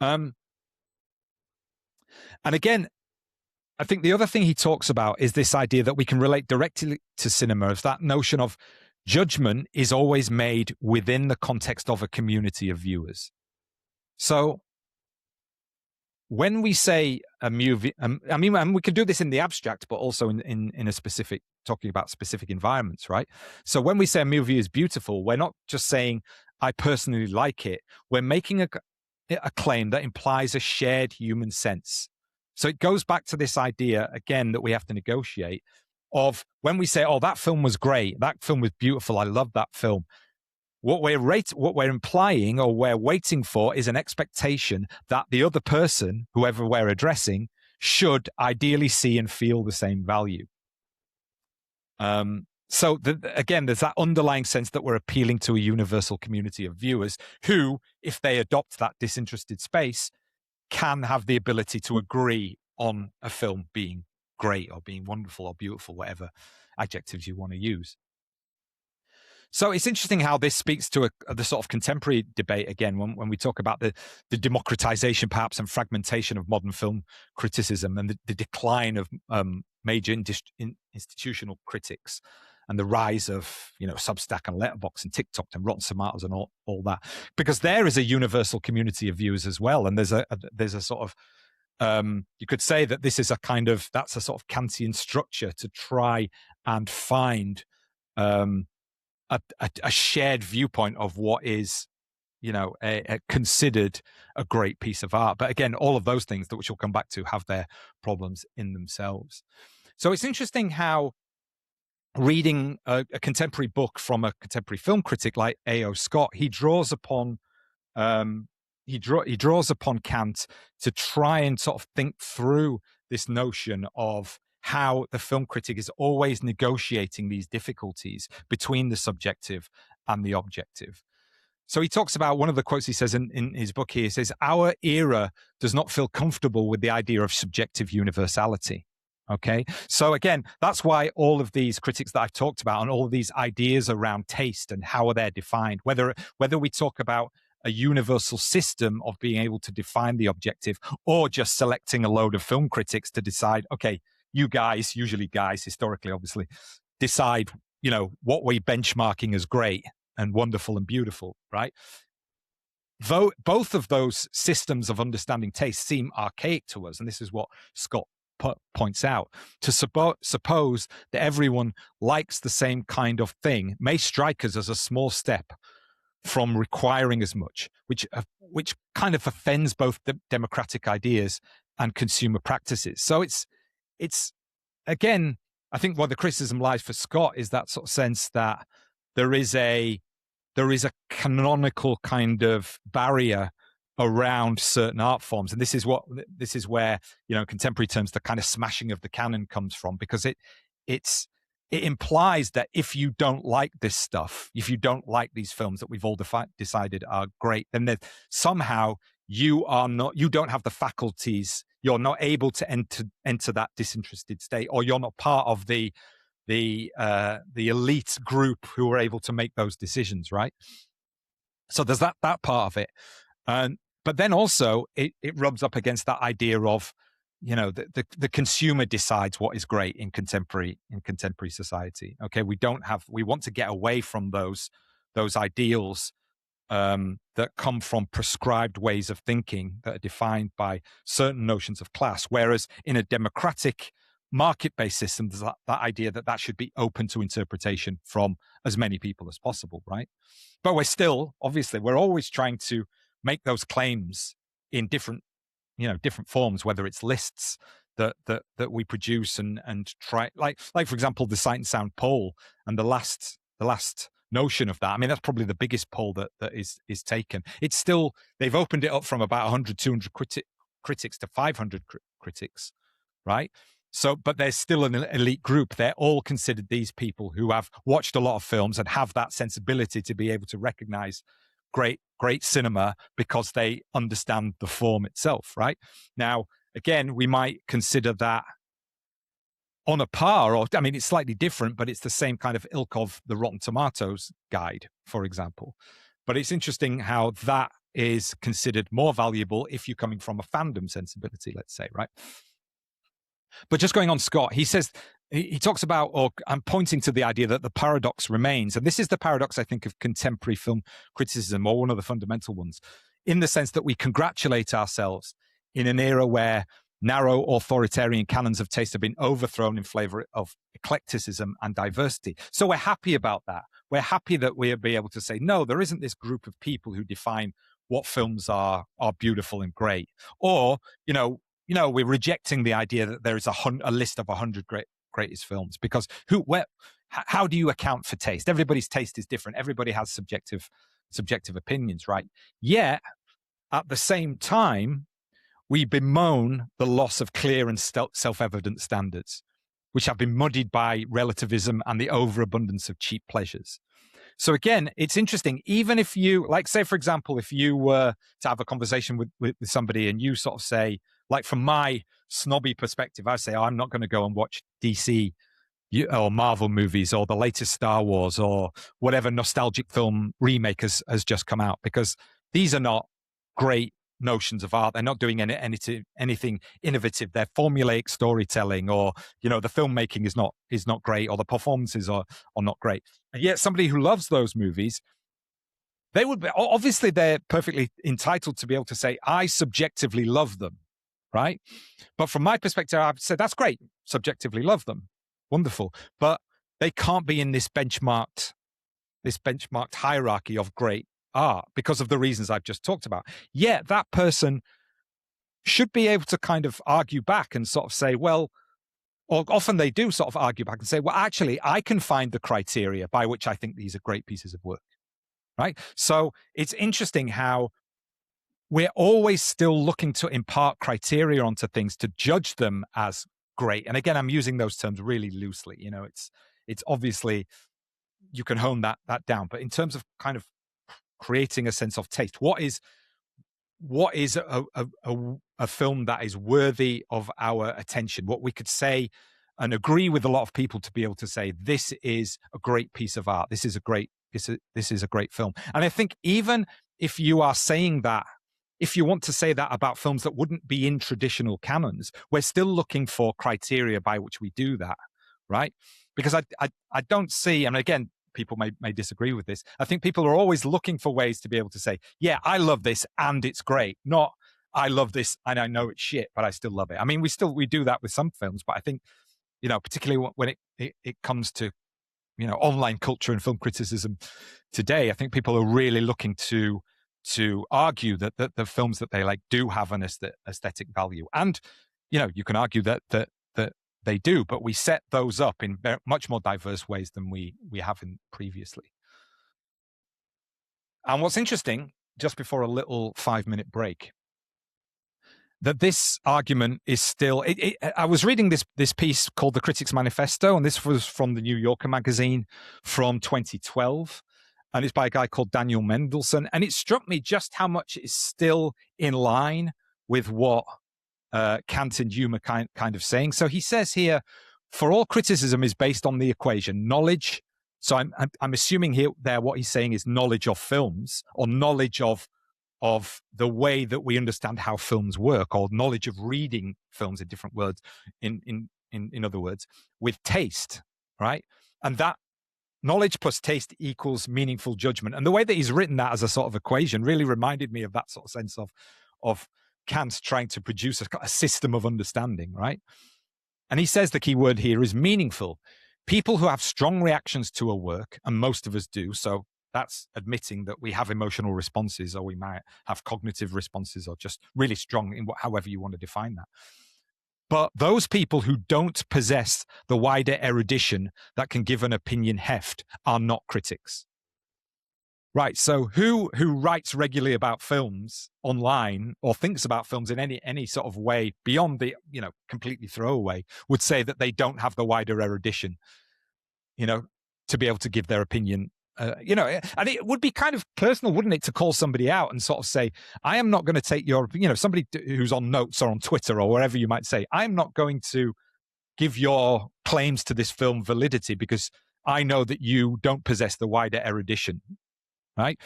And again, I think the other thing he talks about is this idea that we can relate directly to cinema, as that notion of judgment is always made within the context of a community of viewers. So when we say a movie, I mean, and we can do this in the abstract, but also in a specific, talking about specific environments, right? So when we say a movie is beautiful, we're not just saying, I personally like it. We're making a claim that implies a shared human sense. So it goes back to this idea, again, that we have to negotiate, of when we say, oh, that film was great, that film was beautiful, I love that film. What we're implying, or we're waiting for, is an expectation that the other person, whoever we're addressing, should ideally see and feel the same value. So again, there's that underlying sense that we're appealing to a universal community of viewers who, if they adopt that disinterested space, can have the ability to agree on a film being great or being wonderful or beautiful, whatever adjectives you want to use. So it's interesting how this speaks to the sort of contemporary debate, again, when we talk about the democratization, perhaps, and fragmentation of modern film criticism, and the decline of major institutional critics, and the rise of, you know, Substack and Letterboxd and TikTok and Rotten Tomatoes and all that, because there is a universal community of viewers as well, and there's a sort of you could say that this is that's a sort of Kantian structure to try and find a shared viewpoint of what is, you know, considered a great piece of art. But again, all of those things, that which we'll come back to, have their problems in themselves. So it's interesting how reading a contemporary book from a contemporary film critic like A.O. Scott, he draws upon he draws upon Kant to try and sort of think through this notion of how the film critic is always negotiating these difficulties between the subjective and the objective. So he talks about, one of the quotes he says in his book here, he says, "Our era does not feel comfortable with the idea of subjective universality." Okay. So again, that's why all of these critics that I've talked about and all of these ideas around taste and how they're defined, whether we talk about a universal system of being able to define the objective, or just selecting a load of film critics to decide, okay, you guys, usually guys, historically, obviously, decide, what we're benchmarking as great and wonderful and beautiful, right? Though both of those systems of understanding taste seem archaic to us, and this is what Scott points out, to suppose that everyone likes the same kind of thing may strike us as a small step from requiring as much, which kind of offends both the democratic ideas and consumer practices. So it's again, I think where the criticism lies for Scott is that sort of sense that there is a canonical kind of barrier around certain art forms, and this is where in contemporary terms the kind of smashing of the canon comes from, because it implies that if you don't like this stuff, if you don't like these films that we've all decided are great, then somehow you don't have the faculties, you're not able to enter that disinterested state, or you're not part of the elite group who are able to make those decisions, right? So there's that part of it, but then also it rubs up against that idea of the consumer decides what is great in contemporary society. Okay, we want to get away from those ideals that come from prescribed ways of thinking that are defined by certain notions of class, whereas in a democratic market-based system, there's that idea that should be open to interpretation from as many people as possible, right? But we're always trying to make those claims in different forms, whether it's lists that we produce and try, like for example, the Sight and Sound poll, and the last notion of that. I mean, that's probably the biggest poll that is taken. It's still, they've opened it up from about 100, 200 critics to 500 critics, right? So, but there's still an elite group. They're all considered these people who have watched a lot of films and have that sensibility to be able to recognize great cinema because they understand the form itself, right? Now, again, we might consider that on a par, or I mean, it's slightly different, but it's the same kind of ilk of the Rotten Tomatoes guide, for example. But it's interesting how that is considered more valuable if you're coming from a fandom sensibility, let's say, right? But just going on Scott, he says, he talks about, or I'm pointing to the idea that the paradox remains. And this is the paradox, I think, of contemporary film criticism, or one of the fundamental ones, in the sense that we congratulate ourselves in an era where narrow authoritarian canons of taste have been overthrown in favor of eclecticism and diversity. So we're happy about that. We're happy that we'll be able to say, no, there isn't this group of people who define what films are beautiful and great. Or, we're rejecting the idea that there is a list of 100 greatest films, because how do you account for taste? Everybody's taste is different. Everybody has subjective opinions, right? Yet, at the same time, we bemoan the loss of clear and self-evident standards, which have been muddied by relativism and the overabundance of cheap pleasures. So again, it's interesting, even if you, like, say, for example, if you were to have a conversation with somebody and you sort of say, like, from my snobby perspective, I say, I'm not going to go and watch DC or Marvel movies or the latest Star Wars or whatever nostalgic film remake has just come out, because these are not great notions of art. They're not doing anything innovative. They're formulaic storytelling, or the filmmaking is not great, or the performances are not great. And yet somebody who loves those movies, they would be, obviously they're perfectly entitled to be able to say, I subjectively love them, right? But from my perspective, I've said, that's great, subjectively love them, wonderful, but they can't be in this benchmarked hierarchy of great art because of the reasons I've just talked about. Yet that person should be able to kind of argue back and sort of say, well, or often they do sort of argue back and say, well, actually, I can find the criteria by which I think these are great pieces of work, right? So it's interesting how we're always still looking to impart criteria onto things to judge them as great. And again, I'm using those terms really loosely. It's obviously you can hone that down, but in terms of kind of creating a sense of taste, what is a film that is worthy of our attention? What we could say and agree with a lot of people to be able to say, this is a great piece of art. This is a great film. And I think even if you are saying that, if you want to say that about films that wouldn't be in traditional canons, we're still looking for criteria by which we do that, right? Because I don't see, and again, people may disagree with this. I think people are always looking for ways to be able to say, yeah, I love this and it's great. Not, I love this and I know it's shit, but I still love it. I mean, we do that with some films, but I think, particularly when it comes to, online culture and film criticism today, I think people are really looking to argue that the films that they like do have an aesthetic value. And, you can argue that they do, but we set those up in much more diverse ways than we have in previously. And what's interesting, just before a little 5-minute break, that this argument is still, I was reading this piece called The Critic's Manifesto, and this was from the New Yorker magazine from 2012. And it's by a guy called Daniel Mendelsohn. And it struck me just how much it is still in line with what Kant and Hume are kind of saying. So he says here, for all criticism is based on the equation knowledge. So I'm assuming here there what he's saying is knowledge of films, or knowledge of the way that we understand how films work, or knowledge of reading films, in different words, in other words, with taste, right? And that knowledge plus taste equals meaningful judgment. And the way that he's written that as a sort of equation really reminded me of that sort of sense of Kant trying to produce a system of understanding, right? And he says the key word here is meaningful. People who have strong reactions to a work, and most of us do, so that's admitting that we have emotional responses, or we might have cognitive responses, or just really strong in however you want to define that. But those people who don't possess the wider erudition that can give an opinion heft are not critics. Right. So who writes regularly about films online, or thinks about films in any sort of way beyond the, completely throwaway, would say that they don't have the wider erudition, to be able to give their opinion. And it would be kind of personal, wouldn't it, to call somebody out and sort of say, I am not going to take your, somebody who's on Notes or on Twitter or wherever you might say, I'm not going to give your claims to this film validity because I know that you don't possess the wider erudition, right?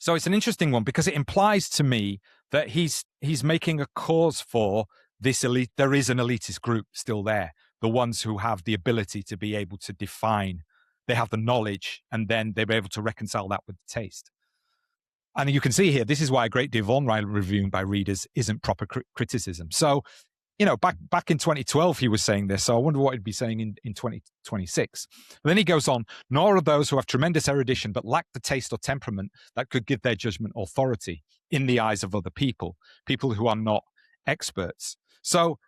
So it's an interesting one because it implies to me that he's making a cause for this elite. There is an elitist group still there, the ones who have the ability to be able to define. They have the knowledge, and then they're able to reconcile that with the taste. And you can see here, this is why a great deal of online reviewing by readers isn't proper criticism. So, back in 2012, he was saying this. So I wonder what he'd be saying in 2026. But then he goes on, nor are those who have tremendous erudition but lack the taste or temperament that could give their judgment authority in the eyes of other people who are not experts. So,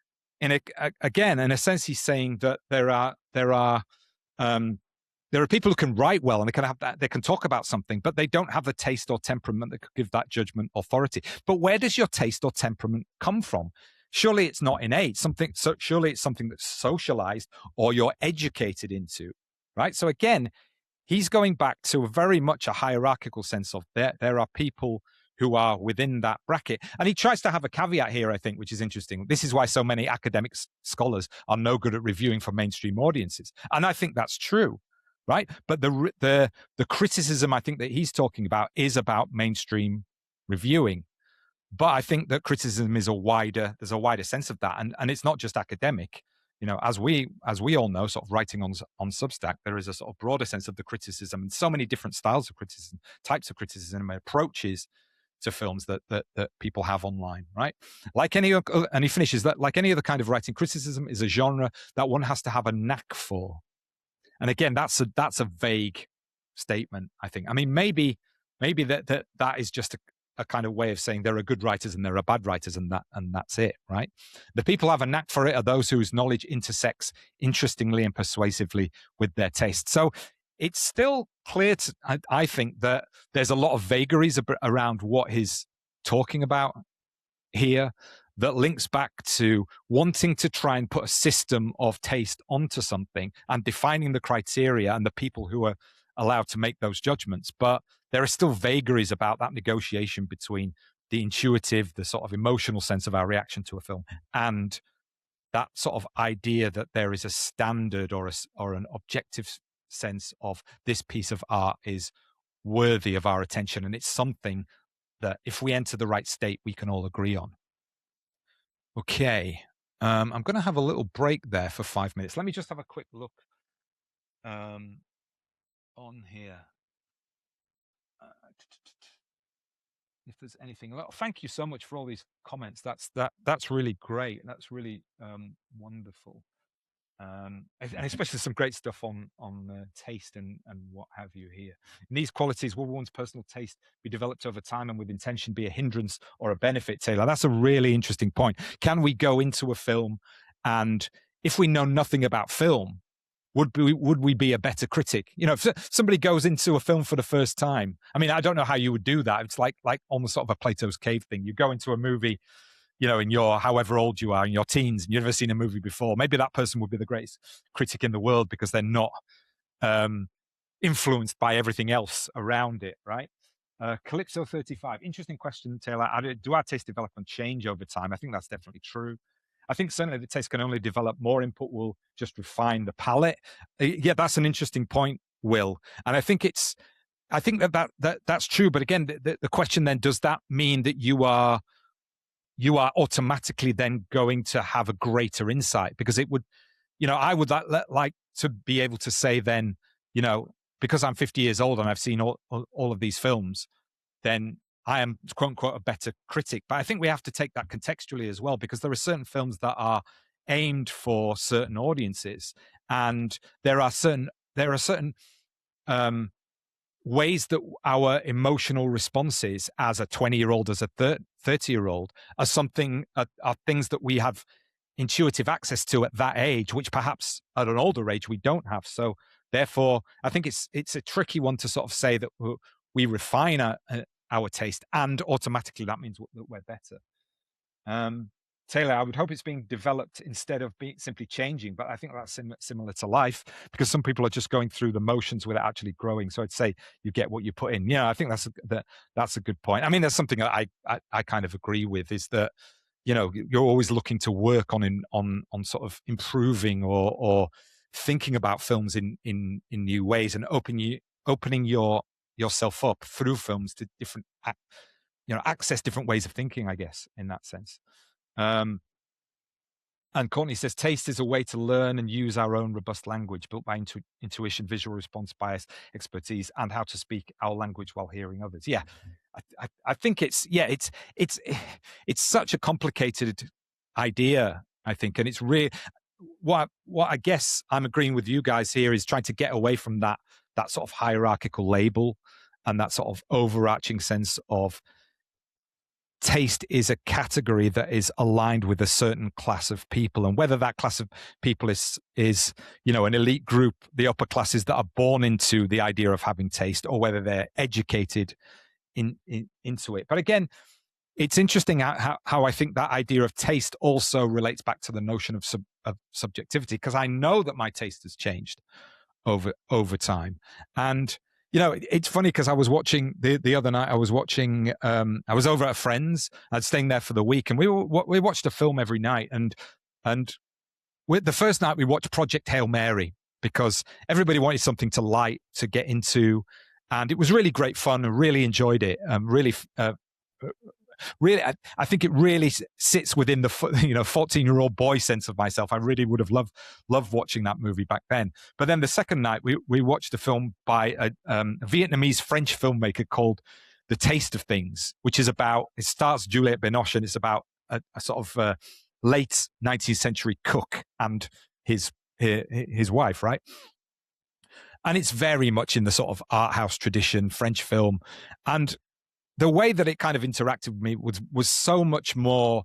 again, in a sense, he's saying that there are people who can write well and they can have that, they can talk about something, but they don't have the taste or temperament that could give that judgment authority. But where does your taste or temperament come from? Surely it's not innate. Surely it's something that's socialized or you're educated into, right? So again, he's going back to very much a hierarchical sense of there are people who are within that bracket. And he tries to have a caveat here, I think, which is interesting. This is why so many academic scholars are no good at reviewing for mainstream audiences. And I think that's true, right? But the criticism I think that he's talking about is about mainstream reviewing. But I think that criticism is there's a wider sense of that. And it's not just academic. As we all know, sort of writing on Substack, there is a sort of broader sense of the criticism and so many different styles of criticism, types of criticism, and approaches to films that people have online, right? And he finishes that, like any other kind of writing, criticism is a genre that one has to have a knack for. And again, that's a vague statement, I think. I mean, maybe that is just a kind of way of saying there are good writers and there are bad writers, and that's it, right? The people who have a knack for it are those whose knowledge intersects interestingly and persuasively with their taste. So it's still clear, I think, that there's a lot of vagaries around what his talking about here, that links back to wanting to try and put a system of taste onto something and defining the criteria and the people who are allowed to make those judgments. But there are still vagaries about that negotiation between the intuitive, the sort of emotional sense of our reaction to a film, and that sort of idea that there is a standard or an objective sense of this piece of art is worthy of our attention, and it's something that if we enter the right state, we can all agree on. Okay, I'm going to have a little break there for 5 minutes. Let me just have a quick look on here. If there's anything. Well, thank you so much for all these comments. That's really great. That's really wonderful. And especially some great stuff on taste and what have you here. In these qualities, will one's personal taste be developed over time and with intention be a hindrance or a benefit, Taylor? That's a really interesting point. Can we go into a film and if we know nothing about film, would we be a better critic? You know, if somebody goes into a film for the first time, I mean, I don't know how you would do that. It's like almost sort of a Plato's Cave thing. You go into a movie, you know, in your however old you are, in your teens, and you've never seen a movie before. Maybe that person would be the greatest critic in the world because they're not influenced by everything else around it, right? Calypso 35, interesting question, Taylor. Do our taste development change over time? I think that's definitely true. I think certainly the taste can only develop. More input will just refine the palate. Yeah, that's an interesting point, Will. And I think that's true. But again, the question then, does that mean that you are automatically then going to have a greater insight? Because it would, you know, I would like to be able to say then, you know, because I'm 50 years old and I've seen all of these films, then I am, quote unquote, a better critic. But I think we have to take that contextually as well, because there are certain films that are aimed for certain audiences, and there are certain ways that our emotional responses as a 20-year-old, as a 30-year-old, are things that we have intuitive access to at that age, which perhaps at an older age we don't have. So therefore, I think it's a tricky one to sort of say that we refine our taste and automatically that means that we're better. Taylor, I would hope it's being developed instead of being simply changing, but I think that's similar to life, because some people are just going through the motions without actually growing. So I'd say you get what you put in. Yeah, I think that's a good point. I mean, there's something that I kind of agree with, is that, you know, you're always looking to work on sort of improving or thinking about films in new ways and opening yourself up through films to different, you know, access different ways of thinking, I guess, in that sense. And Courtney says, taste is a way to learn and use our own robust language built by intuition, visual response, bias, expertise, and how to speak our language while hearing others. Yeah, I think it's such a complicated idea, I think. And it's really what I guess I'm agreeing with you guys here is trying to get away from that sort of hierarchical label and that sort of overarching sense of taste is a category that is aligned with a certain class of people, and whether that class of people is you know, an elite group, the upper classes that are born into the idea of having taste, or whether they're educated into it. But again, it's interesting how I think that idea of taste also relates back to the notion of subjectivity, because I know that my taste has changed over time. And you know, it's funny because I was watching the other night. I was watching. I was over at a friend's. I was staying there for the week, and we watched a film every night. And the first night we watched Project Hail Mary because everybody wanted something to light to get into, and it was really great fun. I really enjoyed it. Really, I think it really sits within the 14-year-old boy sense of myself. I really would have loved watching that movie back then. But then the second night, we watched a film by a Vietnamese French filmmaker called The Taste of Things, which is about, it stars Juliette Binoche, and it's about a sort of late 19th century cook and his wife, right? And it's very much in the sort of art house tradition, French film, and the way that it kind of interacted with me was so much more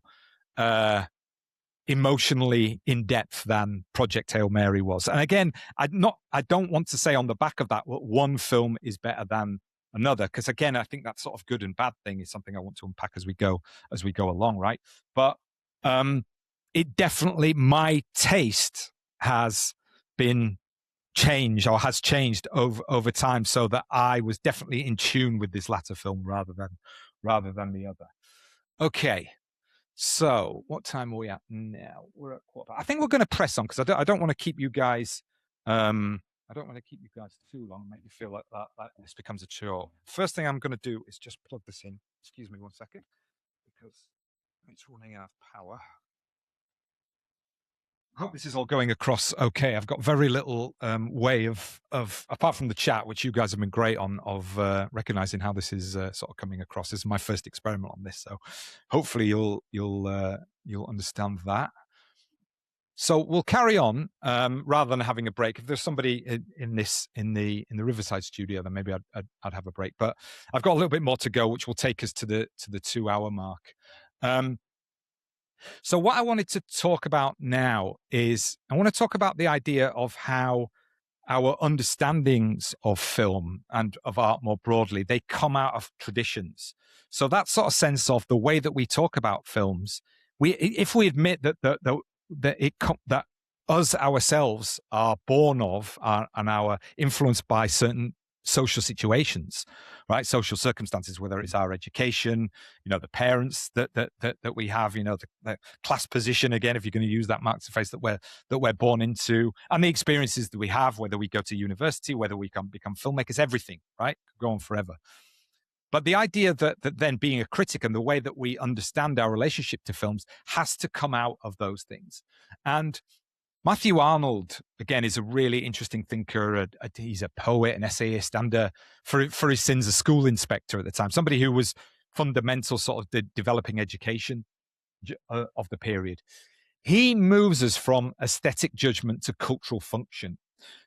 emotionally in depth than Project Hail Mary was. And again, I don't want to say on the back of that one film is better than another. Because again, I think that sort of good and bad thing is something I want to unpack as we go along, right? But it definitely, my taste has been changed, or has changed over time, so that I was definitely in tune with this latter film rather than the other. Okay. So, what time are we at now? We're at quarter. I think we're going to press on, because I don't want to keep you guys. I don't want to keep you guys too long and make you feel like that this becomes a chore. First thing I'm going to do is just plug this in. Excuse me one second, because it's running out of power. I hope this is all going across okay. I've got very little way of apart from the chat, which you guys have been great on, of recognizing how this is sort of coming across. This is my first experiment on this, so hopefully you'll understand that. So we'll carry on rather than having a break. If there's somebody in the Riverside studio, then maybe I'd have a break. But I've got a little bit more to go, which will take us to the 2-hour mark. So what I wanted to talk about now is I want to talk about the idea of how our understandings of film and of art more broadly, they come out of traditions. So that sort of sense of the way that we talk about films, if we admit that us ourselves are born of and are influenced by certain social situations, right? Social circumstances, whether it's our education, the parents that we have, the class position, again, if you're going to use that mark to face that we're born into, and the experiences that we have, whether we go to university, whether we can become filmmakers, everything, right? Go on forever. But the idea that then being a critic and the way that we understand our relationship to films has to come out of those things. And Matthew Arnold, again, is a really interesting thinker. He's a poet, an essayist, and for his sins, a school inspector at the time, somebody who was fundamental sort of the developing education of the period. He moves us from aesthetic judgment to cultural function.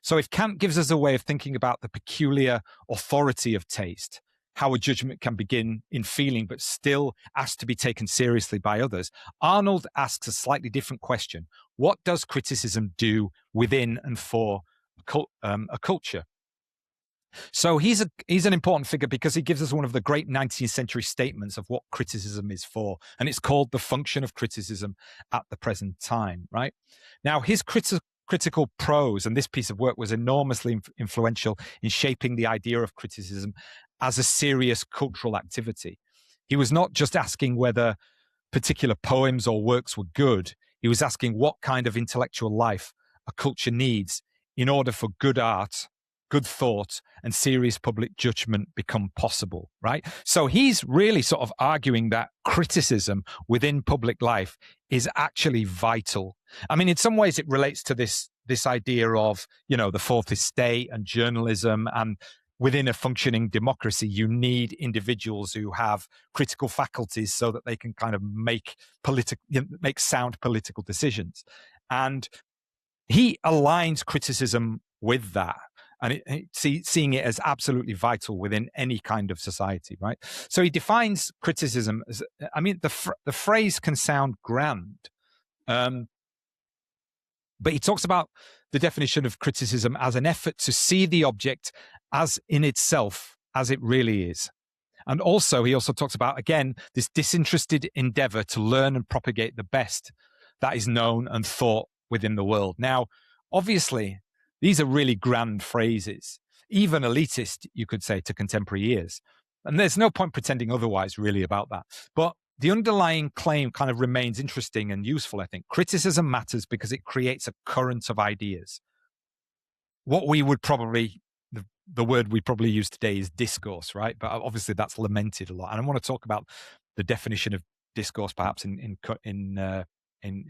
So if Kant gives us a way of thinking about the peculiar authority of taste, how a judgment can begin in feeling but still ask to be taken seriously by others, Arnold asks a slightly different question. What does criticism do within and for a culture? So he's an important figure because he gives us one of the great 19th century statements of what criticism is for, and it's called The Function of Criticism at the Present Time, right? Now, his critical prose and this piece of work was enormously influential in shaping the idea of criticism as a serious cultural activity. He was not just asking whether particular poems or works were good. He was asking what kind of intellectual life a culture needs in order for good art, good thought, and serious public judgment become possible, right? So he's really sort of arguing that criticism within public life is actually vital. I mean, in some ways it relates to this idea of, the fourth estate and journalism, and within a functioning democracy, you need individuals who have critical faculties so that they can kind of make sound political decisions. And he aligns criticism with that, and seeing it as absolutely vital within any kind of society, right? So he defines criticism as, I mean, the phrase can sound grand, but he talks about the definition of criticism as an effort to see the object as in itself, as it really is. And also, he also talks about, again, this disinterested endeavor to learn and propagate the best that is known and thought within the world. Now, obviously, these are really grand phrases, even elitist, you could say, to contemporary ears. And there's no point pretending otherwise, really, about that. But the underlying claim kind of remains interesting and useful, I think. Criticism matters because it creates a current of ideas. What we would probably, the word we probably use today is discourse, right? But obviously that's lamented a lot. And I want to talk about the definition of discourse perhaps in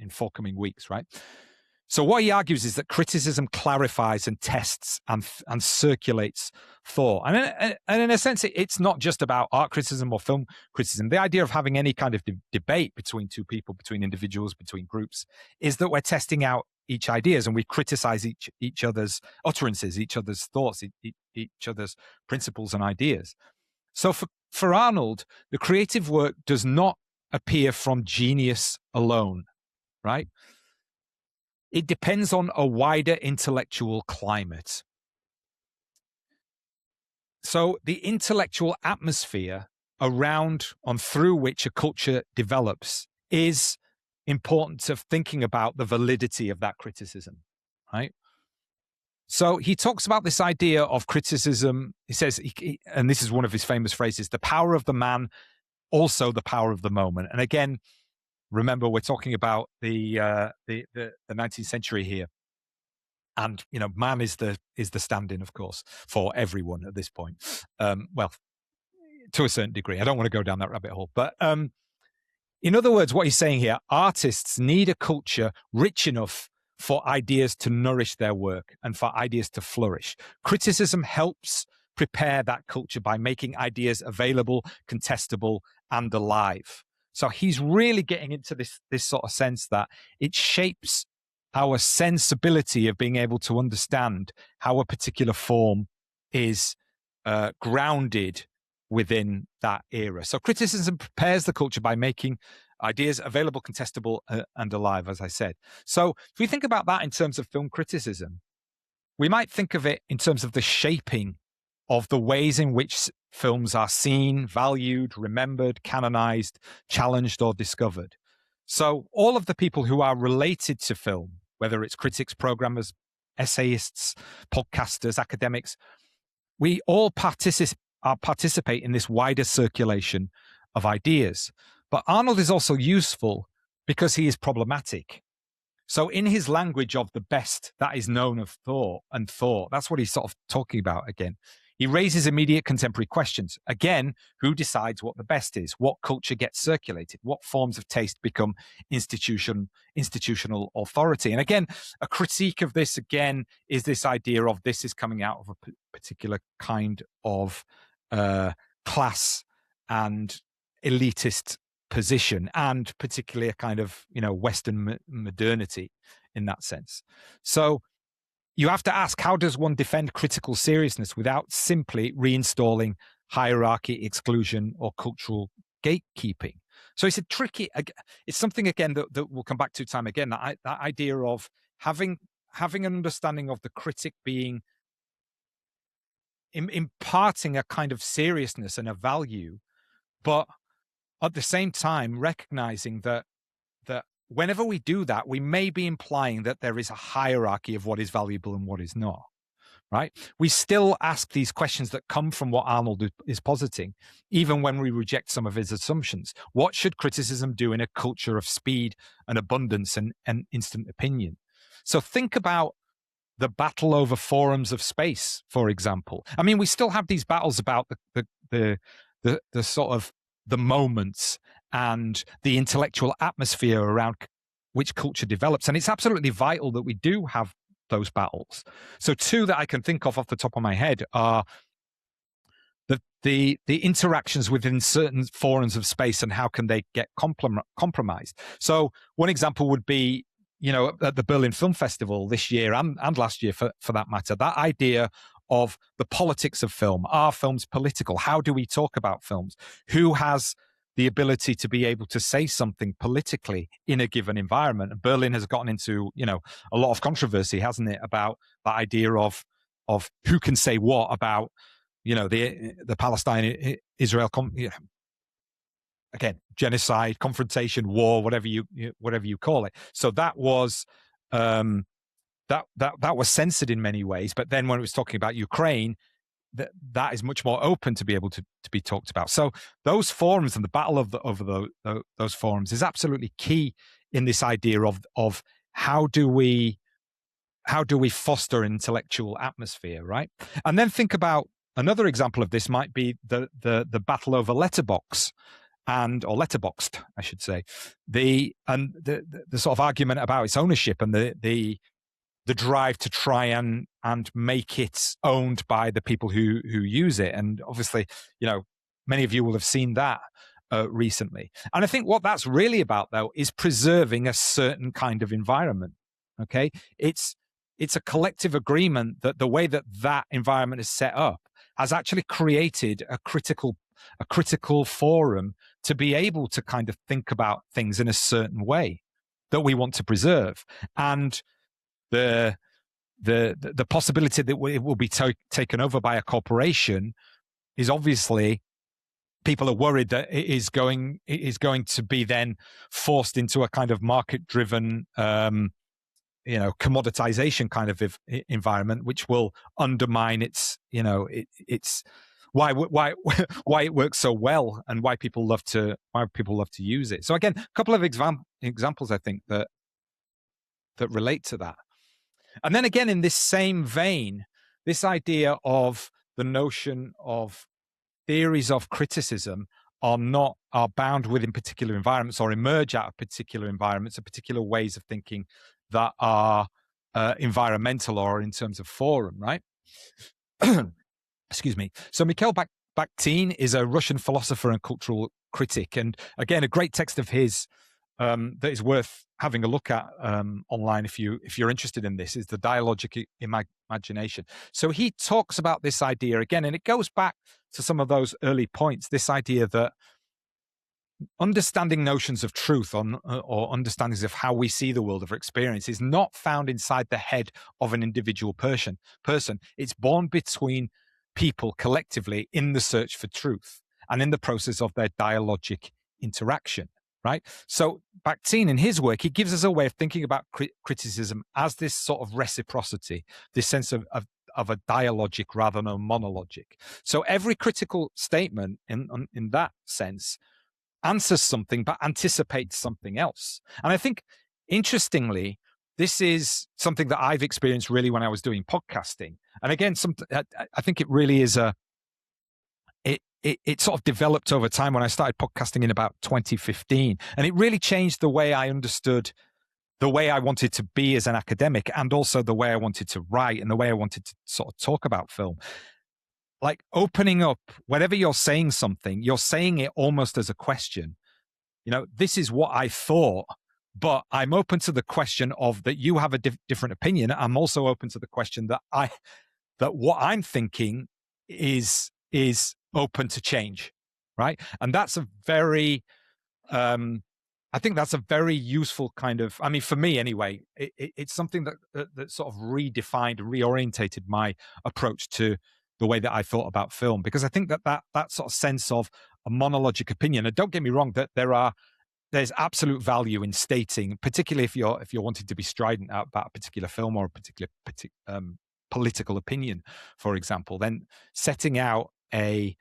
forthcoming weeks, right? So what he argues is that criticism clarifies and tests and circulates thought. And in a sense, it's not just about art criticism or film criticism. The idea of having any kind of debate between two people, between individuals, between groups, is that we're testing out each ideas and we criticize each other's utterances, each other's thoughts, each other's principles and ideas. So for Arnold, the creative work does not appear from genius alone, right? It depends on a wider intellectual climate. So the intellectual atmosphere around and through which a culture develops is important to thinking about the validity of that criticism, right? So he talks about this idea of criticism. He says, and this is one of his famous phrases, the power of the man, also the power of the moment. And again, remember, we're talking about the 19th century here. And, man is the stand-in, of course, for everyone at this point. Well, to a certain degree. I don't want to go down that rabbit hole. But in other words, what he's saying here, artists need a culture rich enough for ideas to nourish their work and for ideas to flourish. Criticism helps prepare that culture by making ideas available, contestable, and alive. So he's really getting into this sort of sense that it shapes our sensibility of being able to understand how a particular form is grounded within that era. So criticism prepares the culture by making ideas available, contestable, and alive, as I said. So if we think about that in terms of film criticism, we might think of it in terms of the shaping of the ways in which films are seen, valued, remembered, canonized, challenged, or discovered. So all of the people who are related to film, whether it's critics, programmers, essayists, podcasters, academics, we all participate in this wider circulation of ideas. But Arnold is also useful because he is problematic. So in his language of the best that is known of thought, that's what he's sort of talking about again. He raises immediate contemporary questions. Again, who decides what the best is? What culture gets circulated? What forms of taste become institutional authority? And again, a critique of this, again, is this idea of this is coming out of a particular kind of class and elitist position, and particularly a kind of, Western modernity in that sense. So you have to ask, how does one defend critical seriousness without simply reinstalling hierarchy, exclusion, or cultural gatekeeping? So it's a tricky, it's something again that we'll come back to time again, that idea of having an understanding of the critic being imparting a kind of seriousness and a value, but at the same time recognizing that whenever we do that, we may be implying that there is a hierarchy of what is valuable and what is not, right? We still ask these questions that come from what Arnold is positing, even when we reject some of his assumptions. What should criticism do in a culture of speed and abundance and instant opinion? So think about the battle over forums of space, for example. I mean, we still have these battles about the sort of the moments and the intellectual atmosphere around which culture develops. And it's absolutely vital that we do have those battles. So two that I can think of off the top of my head are the interactions within certain forums of space and how can they get compromised. So one example would be, at the Berlin Film Festival this year and last year for that matter, that idea of the politics of film. Are films political? How do we talk about films? Who has the ability to be able to say something politically in a given environment? And Berlin has gotten into, a lot of controversy, hasn't it, about the idea of who can say what about, the Palestine-Israel, again, genocide, confrontation, war, whatever you call it. So that was that was censored in many ways. But then when it was talking about Ukraine, that is much more open to be able to be talked about. So those forums and the battle over those forums is absolutely key in this idea of how do we foster an intellectual atmosphere, right? And then think about another example of this might be the battle over Letterboxd or Letterboxd, I should say, the sort of argument about its ownership and the drive to try and make it owned by the people who use it. And obviously, many of you will have seen that recently. And I think what that's really about, though, is preserving a certain kind of environment. Okay, it's a collective agreement that the way that environment is set up has actually created a critical forum to be able to kind of think about things in a certain way that we want to preserve. And the possibility that it will be taken over by a corporation is obviously people are worried that it is going to be then forced into a kind of market-driven, commoditization kind of environment, which will undermine its why why it works so well and why people love to use it. So again, a couple of examples I think that relate to that. And then again, in this same vein, this idea of the notion of theories of criticism are bound within particular environments or emerge out of particular environments or particular ways of thinking that are environmental or in terms of forum, right? Excuse me. So Mikhail Bakhtin is a Russian philosopher and cultural critic. And again, a great text of his that is worth having a look at online if you're interested in this is The Dialogic Imagination. So he talks about this idea again, and it goes back to some of those early points, this idea that understanding notions of truth or understandings of how we see the world of experience is not found inside the head of an individual person. It's born between people collectively in the search for truth and in the process of their dialogic interaction. Right. So Bakhtin, in his work, he gives us a way of thinking about criticism as this sort of reciprocity, this sense of a dialogic rather than a monologic. So every critical statement in that sense answers something but anticipates something else. And I think, interestingly, this is something that I've experienced really when I was doing podcasting. And again, I think it really is it sort of developed over time when I started podcasting in about 2015. And it really changed the way I understood the way I wanted to be as an academic and also the way I wanted to write and the way I wanted to sort of talk about film. Like opening up, whenever you're saying something, you're saying it almost as a question. This is what I thought, but I'm open to the question of that you have a different opinion. I'm also open to the question that what I'm thinking is open to change, right? And that's a very, I think that's a very useful kind of, I mean, for me anyway, it's something that sort of reorientated my approach to the way that I thought about film, because I think that sort of sense of a monologic opinion, and don't get me wrong, that there's absolute value in stating, particularly if you're wanting to be strident about a particular film or a particular political opinion, for example, then setting out a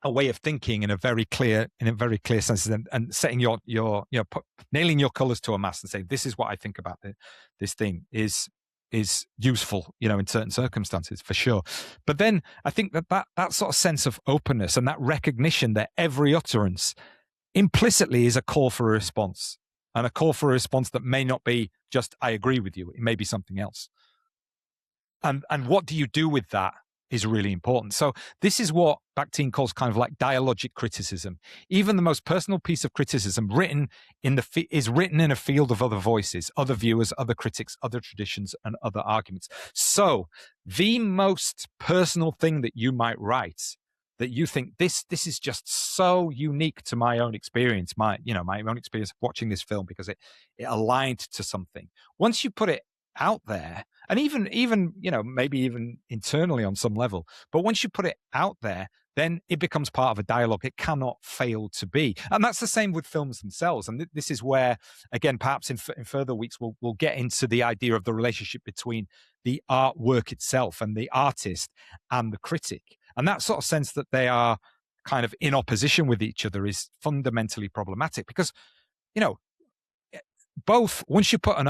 way of thinking in a very clear sense, and setting nailing your colors to a mast and saying, this is what I think about this thing is useful, in certain circumstances, for sure. But then I think that sort of sense of openness and that recognition that every utterance implicitly is a call for a response, and a call for a response that may not be just, I agree with you, it may be something else. And what do you do with that is really important. So this is what Bakhtin calls kind of like dialogic criticism. Even the most personal piece of criticism is written in a field of other voices, other viewers, other critics, other traditions, and other arguments. So the most personal thing that you might write, that you think this is just so unique to my own experience, my own experience of watching this film because it aligned to something. Once you put it out there, and even maybe even internally on some level, but once you put it out there, then it becomes part of a dialogue. It cannot fail to be. And that's the same with films themselves. And this is where, again, perhaps in further weeks, we'll get into the idea of the relationship between the artwork itself and the artist and the critic. And that sort of sense that they are kind of in opposition with each other is fundamentally problematic, because, both, once you put an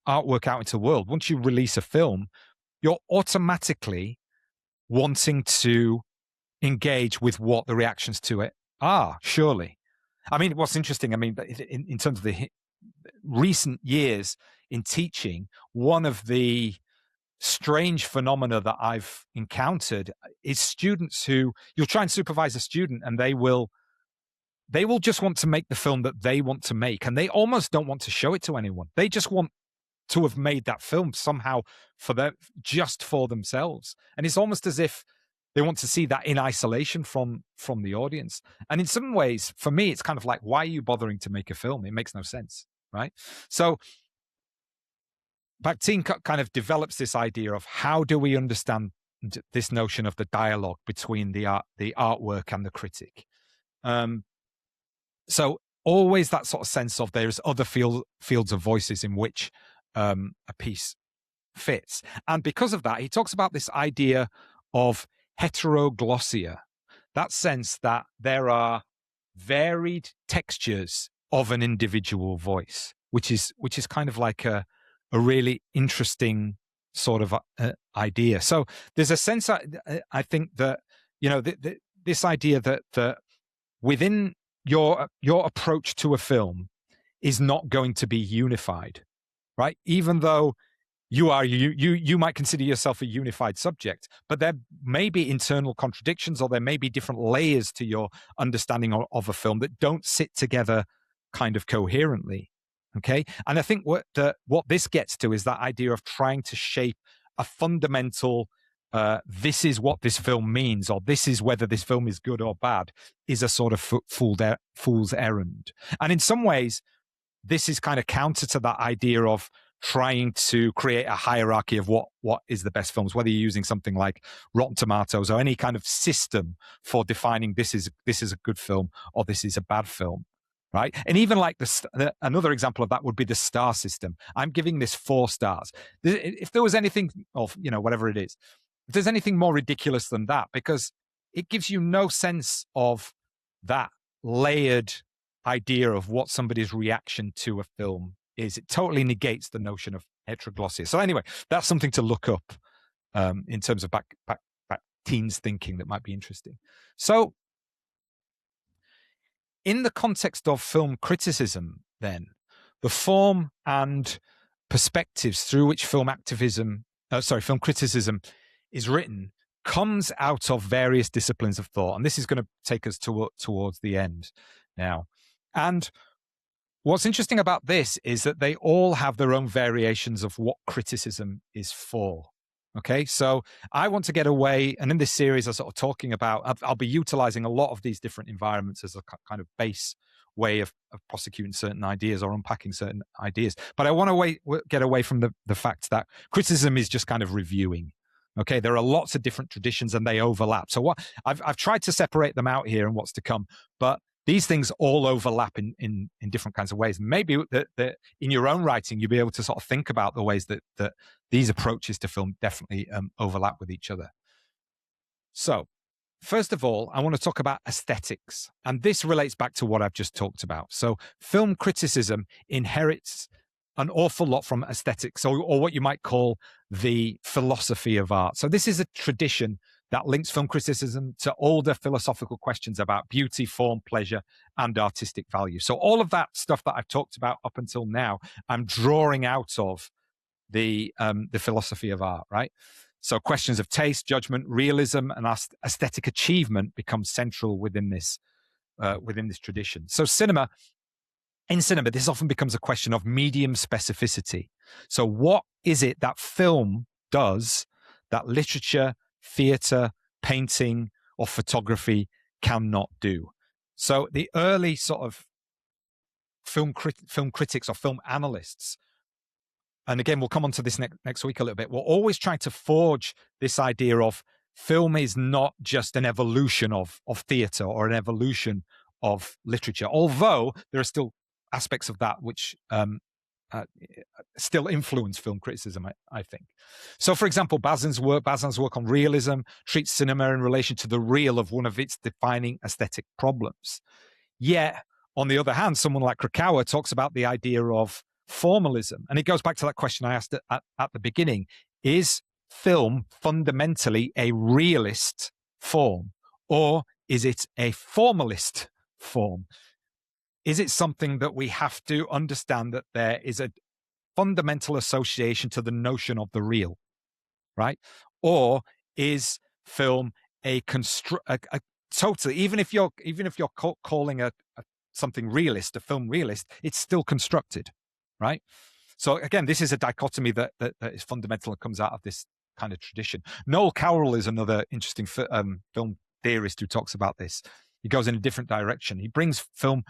artwork out into the world, once you release a film, you're automatically wanting to engage with what the reactions to it are, surely. I mean, what's interesting, in terms of the recent years in teaching, one of the strange phenomena that I've encountered is students who, you'll try and supervise a student and they will just want to make the film that they want to make, and they almost don't want to show it to anyone. They just want to have made that film somehow just for themselves. And it's almost as if they want to see that in isolation from the audience. And in some ways, for me, it's kind of like, why are you bothering to make a film? It makes no sense, right? So Bakhtin kind of develops this idea of how do we understand this notion of the dialogue between the artwork and the critic. So always that sort of sense of there's other fields of voices in which a piece fits. And because of that, he talks about this idea of heteroglossia, that sense that there are varied textures of an individual voice, which is kind of like a really interesting sort of idea. So there's a sense, I think, that, you know, this idea that within your approach to a film is not going to be unified, right? Even though you might consider yourself a unified subject, but there may be internal contradictions, or there may be different layers to your understanding of a film that don't sit together kind of coherently. Okay. And I think what this gets to is that idea of trying to shape a fundamental, this is what this film means, or this is whether this film is good or bad, is a sort of fool's errand. And in some ways, this is kind of counter to that idea of trying to create a hierarchy of what is the best films, whether you're using something like Rotten Tomatoes or any kind of system for defining this is a good film or this is a bad film, right? And even like another example of that would be the star system. I'm giving this 4 stars. If there was anything of, you know, whatever it is, if there's anything more ridiculous than that, because it gives you no sense of that layered idea of what somebody's reaction to a film is. It totally negates the notion of heteroglossia. So anyway, that's something to look up in terms of back teens thinking that might be interesting. So in the context of film criticism, then, the form and perspectives through which film criticism is written comes out of various disciplines of thought. And this is going to take us towards the end now. And what's interesting about this is that they all have their own variations of what criticism is for. Okay, so I want to get away, and in this series I'm sort of talking about, I'll be utilizing a lot of these different environments as a kind of base way of prosecuting certain ideas or unpacking certain ideas. But I want to get away from the fact that criticism is just kind of reviewing. Okay, there are lots of different traditions and they overlap. So what I've tried to separate them out here and what's to come, but these things all overlap in different kinds of ways. Maybe that in your own writing, you'll be able to sort of think about the ways that these approaches to film definitely overlap with each other. So first of all, I want to talk about aesthetics. And this relates back to what I've just talked about. So film criticism inherits an awful lot from aesthetics, or what you might call the philosophy of art. So this is a tradition that links film criticism to older philosophical questions about beauty, form, pleasure, and artistic value. So all of that stuff that I've talked about up until now, I'm drawing out of the philosophy of art, right? So questions of taste, judgment, realism, and aesthetic achievement become central within this tradition. So in cinema, this often becomes a question of medium specificity. So what is it that film does that literature, theatre, painting, or photography cannot do? So the early sort of film critics or film analysts, and again, we'll come on to this next week a little bit, we're always trying to forge this idea of film is not just an evolution of theatre or an evolution of literature, although there are still aspects of that which still influence film criticism, I think. So, for example, Bazin's work on realism treats cinema in relation to the real of one of its defining aesthetic problems. Yet, on the other hand, someone like Krakauer talks about the idea of formalism. And it goes back to that question I asked at the beginning. Is film fundamentally a realist form, or is it a formalist form? Is it something that we have to understand that there is a fundamental association to the notion of the real, right? Or is film a totally, even if you're calling something realist, a film realist, it's still constructed, right? So again, this is a dichotomy that is fundamental and comes out of this kind of tradition. Noel Cowell is another interesting film theorist who talks about this. He goes in a different direction. He brings film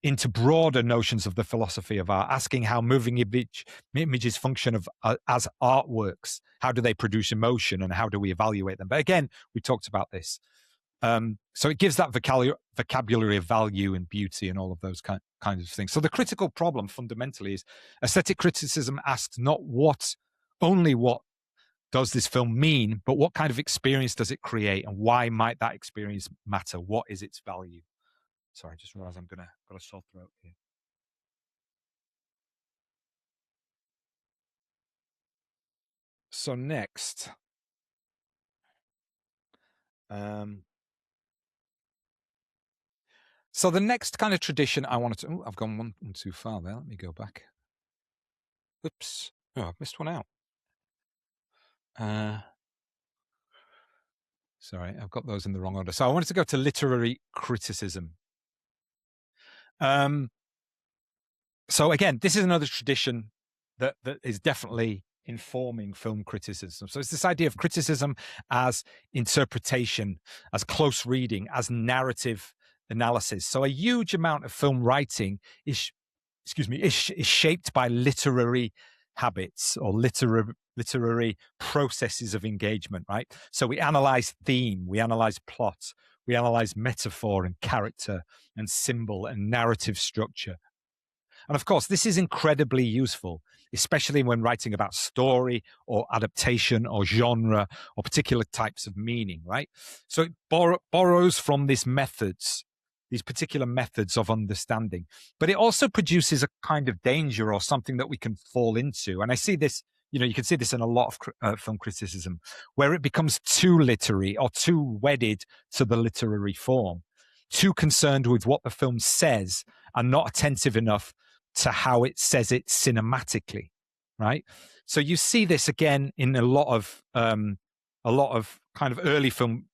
into broader notions of the philosophy of art, asking how moving images function as artworks. How do they produce emotion, and how do we evaluate them? But again, we talked about this. So it gives that vocabulary of value and beauty and all of those kinds of things. So the critical problem fundamentally is aesthetic criticism asks not only what does this film mean, but what kind of experience does it create, and why might that experience matter? What is its value? Sorry, I just realized got a sore throat here. So next, so the next kind of tradition I wanted to, I've gone one too far there. Let me go back. Oops. Oh, I've missed one out. Sorry, I've got those in the wrong order. So I wanted to go to literary criticism. So again, this is another tradition that is definitely informing film criticism. So it's this idea of criticism as interpretation, as close reading, as narrative analysis. So a huge amount of film writing is shaped by literary habits or literary processes of engagement, right? So we analyze theme, we analyze plot, we analyze metaphor and character and symbol and narrative structure. And of course, this is incredibly useful, especially when writing about story or adaptation or genre or particular types of meaning, right? So it borrows from these particular methods of understanding, but it also produces a kind of danger or something that we can fall into. And I see this, you can see this in a lot of film criticism, where it becomes too literary or too wedded to the literary form, too concerned with what the film says and not attentive enough to how it says it cinematically, right? So you see this again in a lot of kind of early film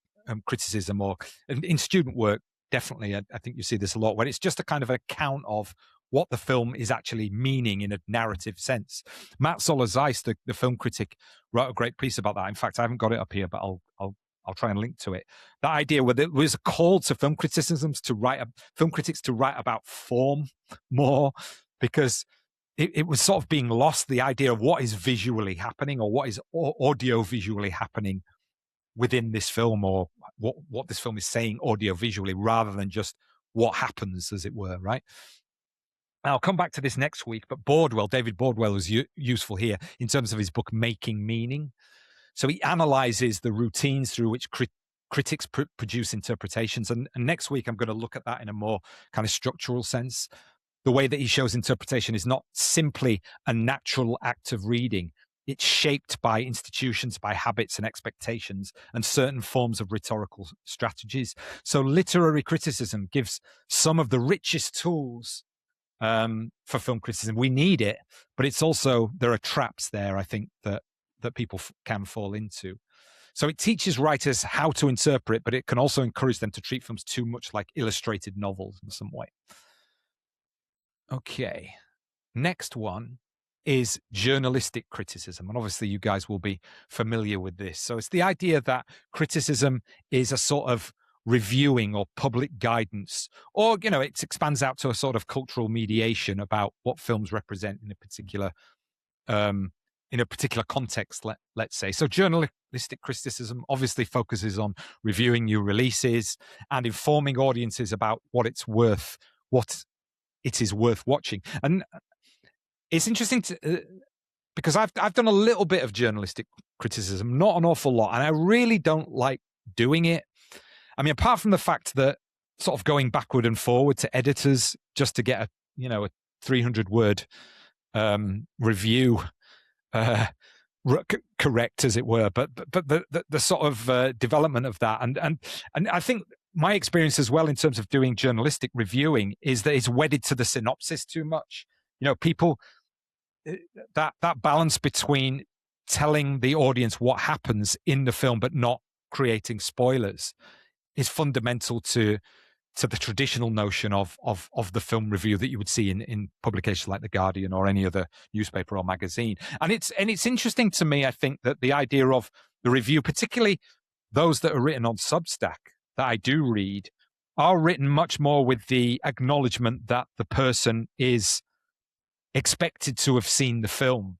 criticism, or in student work. Definitely, I think you see this a lot, when it's just a kind of account of what the film is actually meaning in a narrative sense. Matt Zoller-Zeiss, the film critic, wrote a great piece about that. In fact, I haven't got it up here, but I'll try and link to it. The idea where there was a call to film critics to write about form more, because it was sort of being lost, the idea of what is visually happening or what is audio visually happening within this film, or what this film is saying audio visually, rather than just what happens, as it were, right? I'll come back to this next week, but David Bordwell was useful here in terms of his book, Making Meaning. So he analyzes the routines through which critics produce interpretations. And next week, I'm going to look at that in a more kind of structural sense. The way that he shows interpretation is not simply a natural act of reading. It's shaped by institutions, by habits and expectations, and certain forms of rhetorical strategies. So literary criticism gives some of the richest tools for film criticism. We need it, but it's also, there are traps there, I think, that people can fall into. So it teaches writers how to interpret, but it can also encourage them to treat films too much like illustrated novels in some way. Okay, next one is journalistic criticism. And obviously you guys will be familiar with this. So it's the idea that criticism is a sort of reviewing or public guidance, or, it expands out to a sort of cultural mediation about what films represent in a particular context, let's say. So journalistic criticism obviously focuses on reviewing new releases and informing audiences about what it is worth watching. And it's interesting because I've done a little bit of journalistic criticism, not an awful lot, and I really don't like doing it. I mean, apart from the fact that sort of going backward and forward to editors just to get a 300-word review correct, as it were, but the sort of development of that, and I think my experience as well in terms of doing journalistic reviewing is that it's wedded to the synopsis too much. People, that balance between telling the audience what happens in the film but not creating spoilers is fundamental to the traditional notion of the film review that you would see in publications like The Guardian or any other newspaper or magazine. And it's interesting to me, I think, that the idea of the review, particularly those that are written on Substack that I do read, are written much more with the acknowledgement that the person is expected to have seen the film.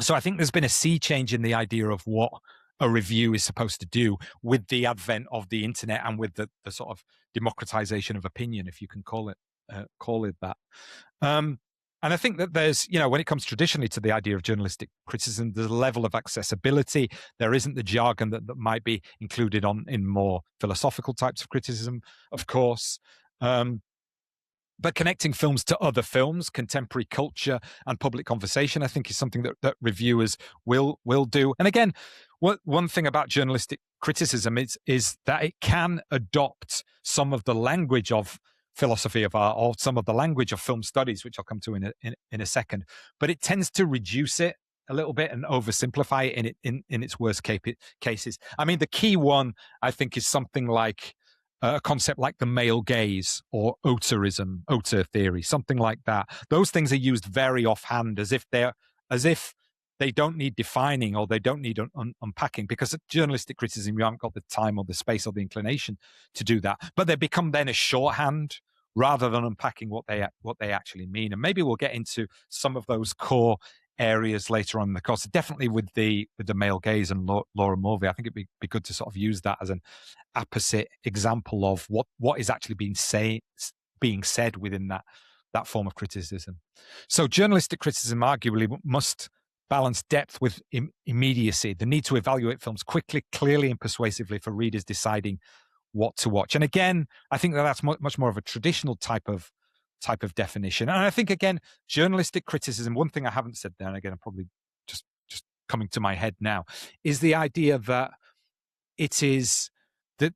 So I think there's been a sea change in the idea of what a review is supposed to do with the advent of the internet and with the sort of democratization of opinion, if you can call it that. And I think that there's, when it comes traditionally to the idea of journalistic criticism, there's a level of accessibility. There isn't the jargon that might be included in more philosophical types of criticism, of course. But connecting films to other films, contemporary culture, and public conversation, I think, is something that reviewers will do. And again, one thing about journalistic criticism is that it can adopt some of the language of philosophy of art or some of the language of film studies, which I'll come to in a second. But it tends to reduce it a little bit and oversimplify it in its worst cases. I mean, the key one, I think, is something like a concept like the male gaze or autorism, auteur theory, something like that. Those things are used very offhand, as if they don't need defining or they don't need unpacking, because at journalistic criticism, you haven't got the time or the space or the inclination to do that. But they become then a shorthand rather than unpacking what they actually mean. And maybe we'll get into some of those core areas later on in the course. Definitely with the male gaze and Laura Mulvey, I think it'd be good to sort of use that as an apposite example of what is actually being said within that form of criticism. So journalistic criticism arguably must balance depth with immediacy, the need to evaluate films quickly, clearly, and persuasively for readers deciding what to watch. And again, I think that's much more of a traditional type of definition. And I think, again, journalistic criticism, one thing I haven't said there, and again, I'm probably just coming to my head now, is the idea that it is that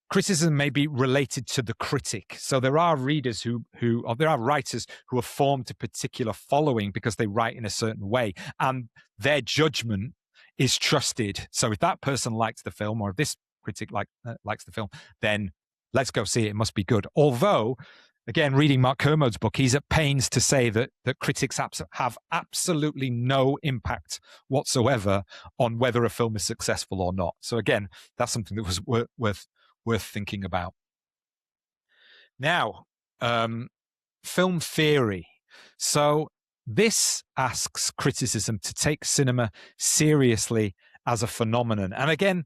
criticism may be related to the critic. So there are readers or there are writers who are formed a particular following because they write in a certain way, and their judgment is trusted. So if that person likes the film, or if this critic likes the film, then let's go see it. It must be good. Although, again, reading Mark Kermode's book, he's at pains to say that critics have absolutely no impact whatsoever on whether a film is successful or not. So again, that's something that was worth thinking about. Now, film theory. So this asks criticism to take cinema seriously as a phenomenon. And again,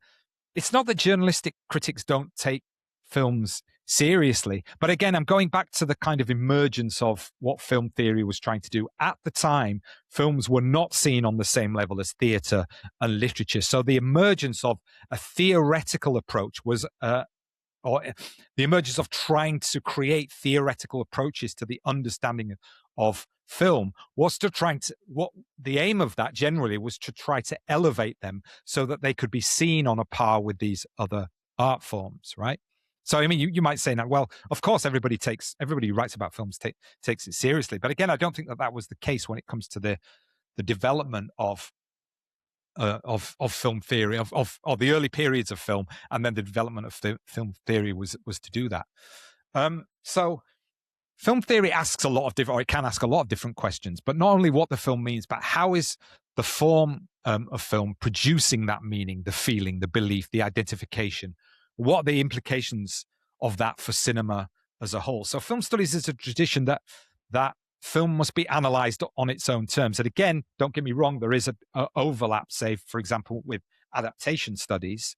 it's not that journalistic critics don't take films seriously, but again, I'm going back to the kind of emergence of what film theory was trying to do. At the time, films were not seen on the same level as theatre and literature. So the emergence of a theoretical approach was or the emergence of trying to create theoretical approaches to the understanding of film was what the aim of that generally was to try to elevate them so that they could be seen on a par with these other art forms, right? So, I mean, you might say now, well, of course, everybody who writes about films takes it seriously. But again, I don't think that was the case when it comes to the development of film theory, of the early periods of film, and then the development of the film theory was to do that. So film theory asks it can ask a lot of different questions, but not only what the film means, but how is the form of film producing that meaning, the feeling, the belief, the identification. What are the implications of that for cinema as a whole? So film studies is a tradition that film must be analyzed on its own terms. And again, don't get me wrong, there is a overlap, say, for example, with adaptation studies.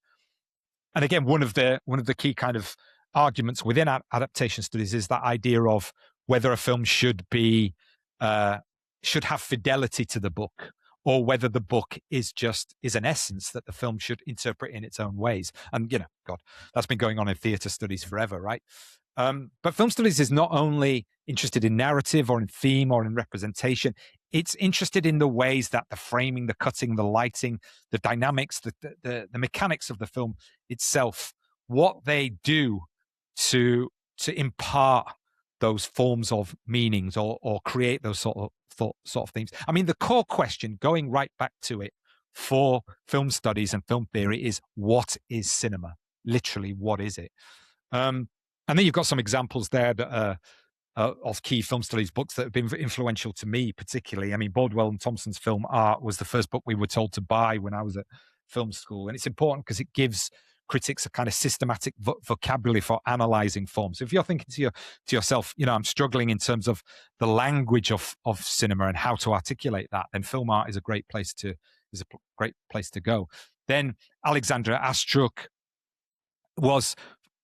And again, one of the key kind of arguments within adaptation studies is that idea of whether a film should have fidelity to the book, or whether the book is an essence that the film should interpret in its own ways. And, God, that's been going on in theatre studies forever, right? But film studies is not only interested in narrative or in theme or in representation, it's interested in the ways that the framing, the cutting, the lighting, the dynamics, the mechanics of the film itself, what they do to impart those forms of meanings or create those sort of themes. I mean, the core question, going right back to it, for film studies and film theory is, what is cinema? Literally, what is it? And then you've got some examples there that of key film studies books that have been influential to me particularly. I mean, Bordwell and Thompson's Film Art was the first book we were told to buy when I was at film school. And it's important because it gives critics a kind of systematic vocabulary for analyzing forms. If you're thinking to yourself, I'm struggling in terms of the language of cinema and how to articulate that, then film art is a great place to go. Then Alexandra Astruc was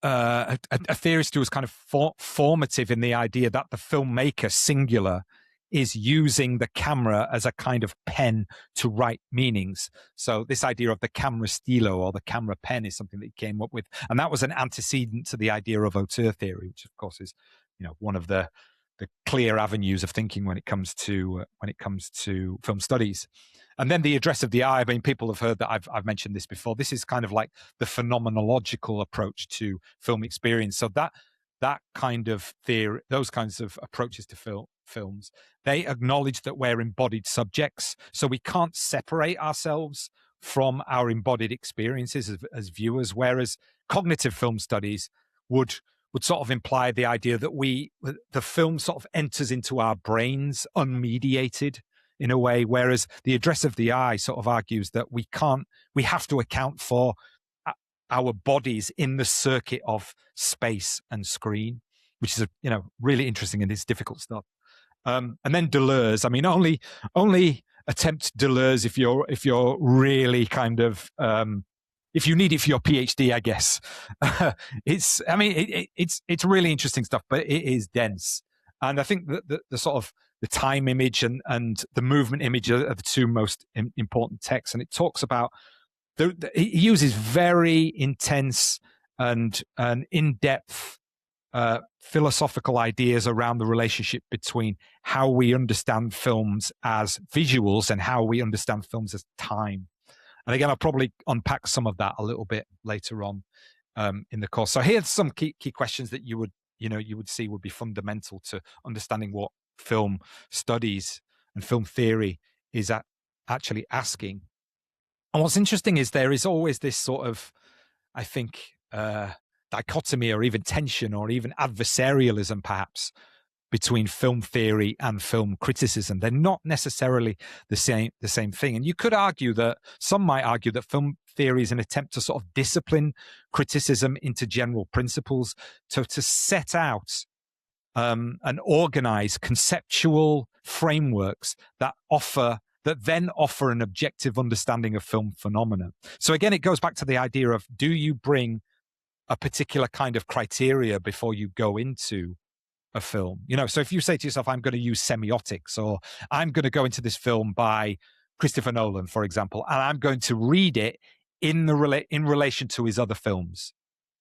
a theorist who was kind of formative in the idea that the filmmaker, singular, is using the camera as a kind of pen to write meanings. So this idea of the camera stilo or the camera pen is something that he came up with. And that was an antecedent to the idea of auteur theory, which of course is, one of the clear avenues of thinking when it comes to film studies. And then the address of the eye. I mean, people have heard that I've mentioned this before. This is kind of like the phenomenological approach to film experience. So that kind of theory, those kinds of approaches to films, they acknowledge that we're embodied subjects. So we can't separate ourselves from our embodied experiences as viewers, whereas cognitive film studies would sort of imply the idea that the film sort of enters into our brains unmediated in a way, whereas the address of the eye sort of argues that we have to account for our bodies in the circuit of space and screen, which is really interesting, and it's difficult stuff. And then Deleuze. I mean, only attempt Deleuze if you're really kind of if you need it for your PhD, I guess. It's really interesting stuff, but it is dense. And I think that the sort of the time image and the movement image are the two most important texts. And it talks about he uses very intense and in-depth philosophical ideas around the relationship between how we understand films as visuals and how we understand films as time. And again, I'll probably unpack some of that a little bit later on in the course. So here's some key questions that you would see would be fundamental to understanding what film studies and film theory is actually asking. And what's interesting is there is always this sort of, I think, dichotomy or even tension or even adversarialism perhaps between film theory and film criticism. They're not necessarily the same thing. And you could argue some might argue that film theory is an attempt to sort of discipline criticism into general principles, to set out and organize conceptual frameworks that then offer an objective understanding of film phenomena. So again, it goes back to the idea of, do you bring a particular kind of criteria before you go into a film? So if you say to yourself, I'm going to use semiotics, or I'm going to go into this film by Christopher Nolan, for example, and I'm going to read it in relation to his other films.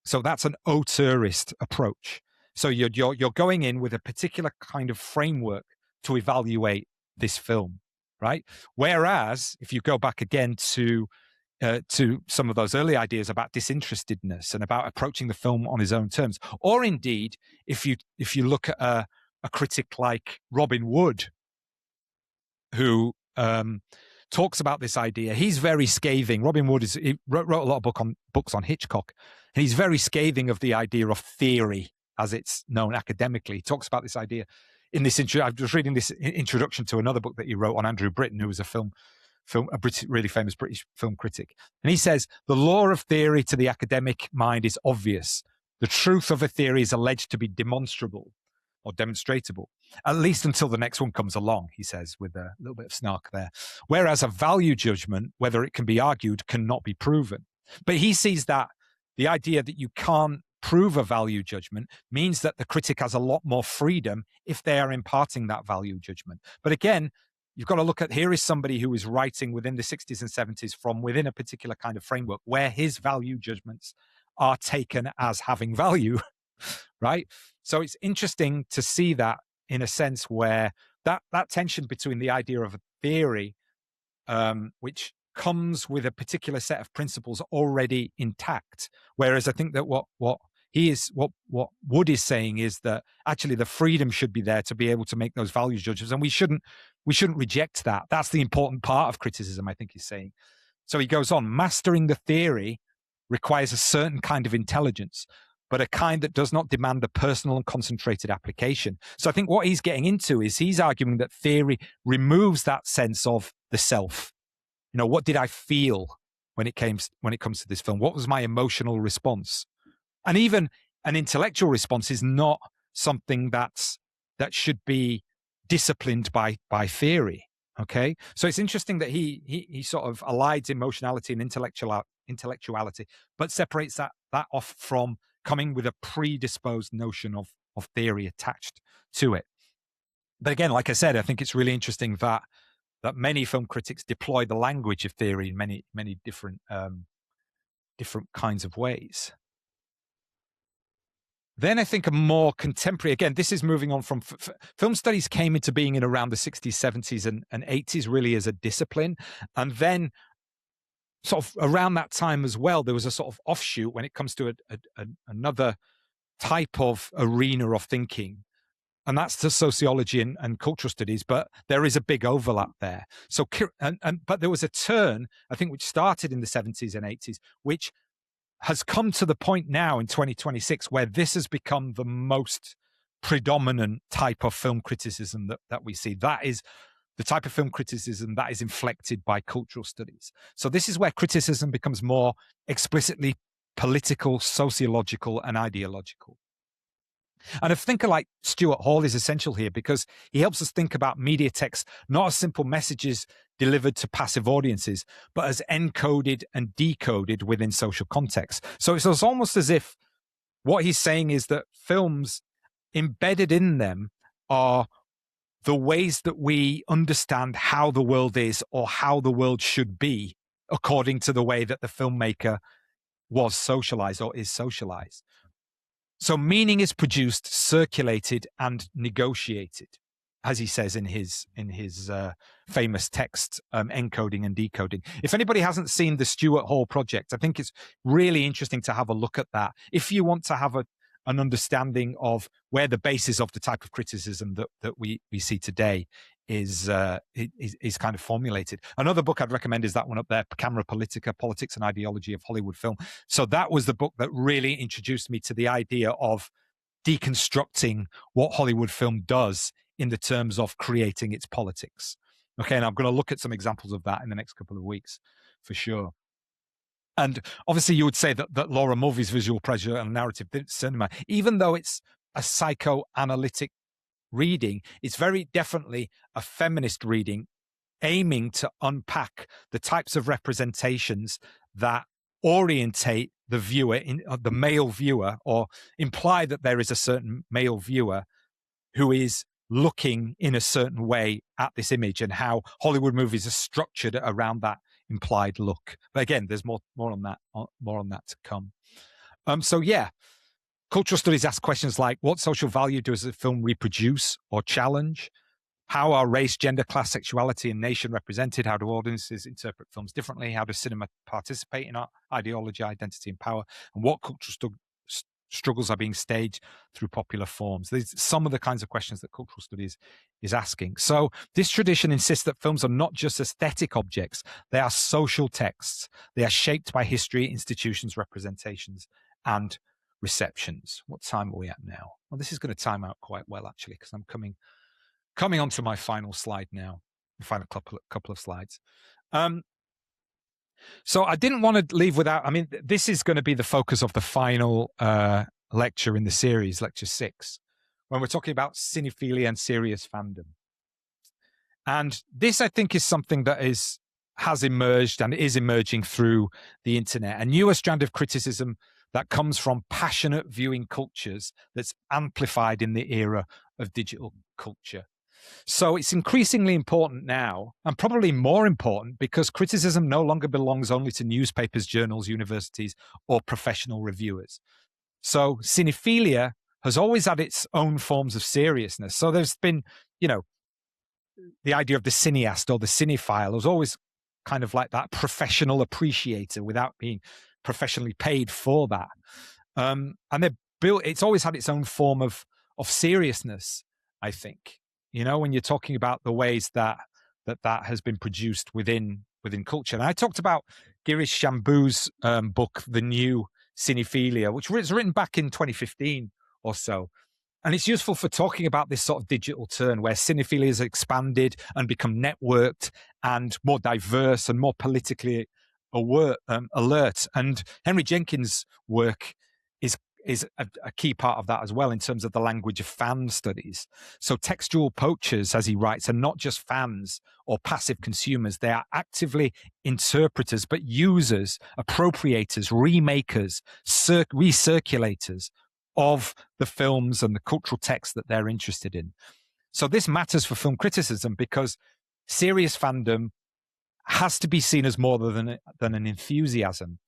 So that's an auteurist approach. So you're going in with a particular kind of framework to evaluate this film, right? Whereas if you go back again to some of those early ideas about disinterestedness and about approaching the film on his own terms, or indeed, if you look at a critic like Robin Wood, who talks about this idea, he's very scathing. Robin Wood he wrote a lot of books on Hitchcock, and he's very scathing of the idea of theory as it's known academically. He talks about this idea in this intro. I was reading this introduction to another book that he wrote on Andrew Britton, who was a really famous British film critic. And he says, the law of theory to the academic mind is obvious. The truth of a theory is alleged to be demonstrable or demonstratable, at least until the next one comes along, he says, with a little bit of snark there. Whereas a value judgment, whether it can be argued, cannot be proven. But he sees that the idea that you can't prove a value judgment means that the critic has a lot more freedom if they are imparting that value judgment. But again, you've got to look at, here is somebody who is writing within the 60s and 70s from within a particular kind of framework where his value judgments are taken as having value, right? So it's interesting to see that in a sense where that tension between the idea of a theory, which comes with a particular set of principles already intact, whereas I think that what Wood is saying is that actually the freedom should be there to be able to make those value judgments, and we shouldn't reject that. That's the important part of criticism, I think he's saying. So he goes on, mastering the theory requires a certain kind of intelligence, but a kind that does not demand a personal and concentrated application. So I think what he's getting into is he's arguing that theory removes that sense of the self. What did I feel when it comes to this film? What was my emotional response? And even an intellectual response is not something that should be disciplined by theory. Okay, so it's interesting that he sort of elides emotionality and intellectuality, but separates that off from coming with a predisposed notion of theory attached to it. But again, like I said, I think it's really interesting that many film critics deploy the language of theory in many different kinds of ways. Then I think a more contemporary, again, this is moving on from film studies came into being in around the 60s, 70s, and 80s, really as a discipline. And then sort of around that time as well, there was a sort of offshoot when it comes to another type of arena of thinking. And that's the sociology and cultural studies, but there is a big overlap there. So, but there was a turn, I think, which started in the 70s and 80s, which has come to the point now in 2026 where this has become the most predominant type of film criticism that we see. That is the type of film criticism that is inflected by cultural studies. So this is where criticism becomes more explicitly political, sociological, and ideological. And a thinker like Stuart Hall is essential here because he helps us think about media text not as simple messages delivered to passive audiences, but as encoded and decoded within social context. So it's almost as if what he's saying is that films, embedded in them, are the ways that we understand how the world is or how the world should be according to the way that the filmmaker was socialized or is socialized. So meaning is produced, circulated, and negotiated, as he says in his famous text, Encoding and Decoding. If anybody hasn't seen the Stuart Hall project, I think it's really interesting to have a look at that. If you want to have an understanding of where the basis of the type of criticism that we see today is kind of formulated. Another book I'd recommend is that one up there, Camera Politica, Politics and Ideology of Hollywood Film. So that was the book that really introduced me to the idea of deconstructing what Hollywood film does in the terms of creating its politics. Okay, and I'm going to look at some examples of that in the next couple of weeks, for sure. And obviously you would say that Laura Mulvey's visual pleasure and narrative cinema, even though it's a psychoanalytic reading, it's very definitely a feminist reading aiming to unpack the types of representations that orientate the viewer, the male viewer, or imply that there is a certain male viewer who is looking in a certain way at this image, and how Hollywood movies are structured around that implied look. But again, there's more on that to come. So yeah, cultural studies ask questions like, what social value does a film reproduce or challenge? How are race, gender, class, sexuality, and nation represented? How do audiences interpret films differently? How does cinema participate in our ideology, identity, and power? And what cultural struggles are being staged through popular forms? These are some of the kinds of questions that cultural studies is asking. So this tradition insists that films are not just aesthetic objects, they are social texts. They are shaped by history, institutions, representations, and receptions. What time are we at now? Well, this is going to time out quite well, actually, because I'm coming on to my final slide now, the final couple of slides. So I didn't want to leave without, I mean, this is going to be the focus of the final lecture in the series, lecture 6, when we're talking about cinephilia and serious fandom. And this, I think, is something that has emerged and is emerging through the internet, a newer strand of criticism that comes from passionate viewing cultures that's amplified in the era of digital culture. So it's increasingly important now, and probably more important, because criticism no longer belongs only to newspapers, journals, universities, or professional reviewers. So cinephilia has always had its own forms of seriousness. So there's been, the idea of the cineast or the cinephile was always kind of like that professional appreciator without being professionally paid for that. And it's always had its own form of seriousness, I think. When you're talking about the ways that has been produced within culture. And I talked about Girish Shambhu's book, The New Cinephilia, which was written back in 2015 or so. And it's useful for talking about this sort of digital turn where cinephilia has expanded and become networked and more diverse and more politically alert. And Henry Jenkins' work is a key part of that as well in terms of the language of fan studies. So textual poachers, as he writes, are not just fans or passive consumers. They are actively interpreters, but users, appropriators, remakers, recirculators of the films and the cultural text that they're interested in. So this matters for film criticism because serious fandom has to be seen as more than an enthusiasm.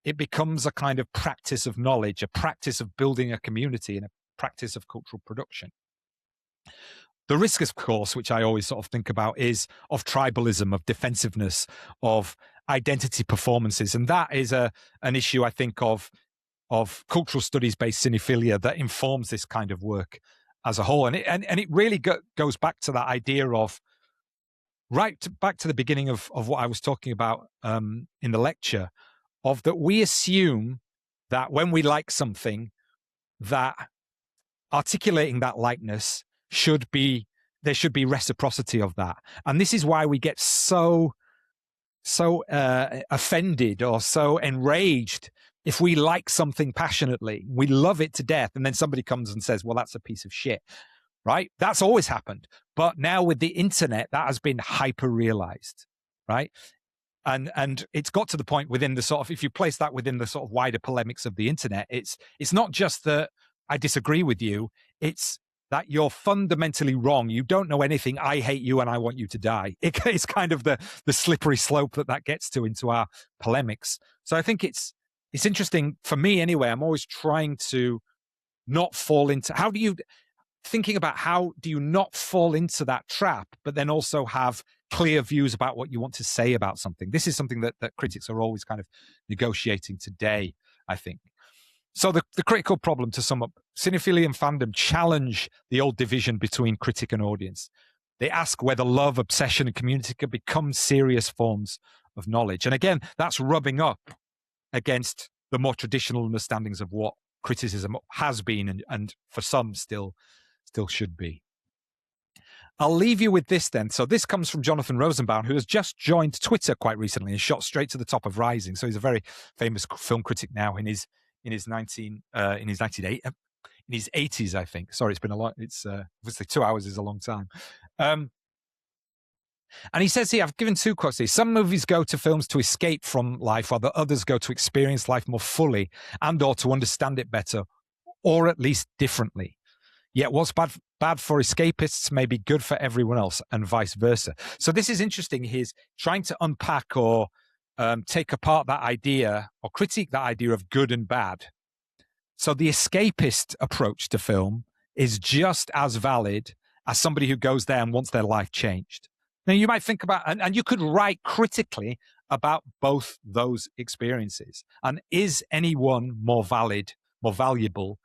It becomes a kind of practice of knowledge, a practice of building a community, and a practice of cultural production. The risk, of course, which I always sort of think about, is of tribalism, of defensiveness, of identity performances. And that is an issue, I think, of cultural studies-based cinephilia that informs this kind of work as a whole. And it really goes back to that idea of, back to the beginning of what I was talking about in the lecture, of that we assume that when we like something, that articulating that likeness there should be reciprocity of that. And this is why we get so offended or so enraged if we like something passionately. We love it to death, and then somebody comes and says, well, that's a piece of shit. Right? That's always happened. But now with the internet, that has been hyper realized, right? And it's got to the point within the sort of, if you place that within the sort of wider polemics of the internet, it's not just that I disagree with you, it's that you're fundamentally wrong. You don't know anything. I hate you and I want you to die. It's kind of the slippery slope that gets to into our polemics. So I think it's interesting for me anyway. I'm always trying to not fall into, thinking about how do you not fall into that trap, but then also have clear views about what you want to say about something. This is something that critics are always kind of negotiating today, I think. So the critical problem, to sum up, cinephilia and fandom challenge the old division between critic and audience. They ask whether love, obsession, and community can become serious forms of knowledge. And again, that's rubbing up against the more traditional understandings of what criticism has been and for some still should be. I'll leave you with this then. So this comes from Jonathan Rosenbaum, who has just joined Twitter quite recently and shot straight to the top of Rising. So he's a very famous film critic now in his 80s, I think. Sorry, it's been a lot. It's obviously 2 hours is a long time. And he says here, I've given two quotes here. Some movies go to films to escape from life, while the others go to experience life more fully and or to understand it better, or at least differently. Yet what's bad for escapists may be good for everyone else, and vice versa. So this is interesting. He's trying to unpack or take apart that idea or critique that idea of good and bad. So the escapist approach to film is just as valid as somebody who goes there and wants their life changed. Now you might think about, and you could write critically about both those experiences. And is any one more valid, more valuable,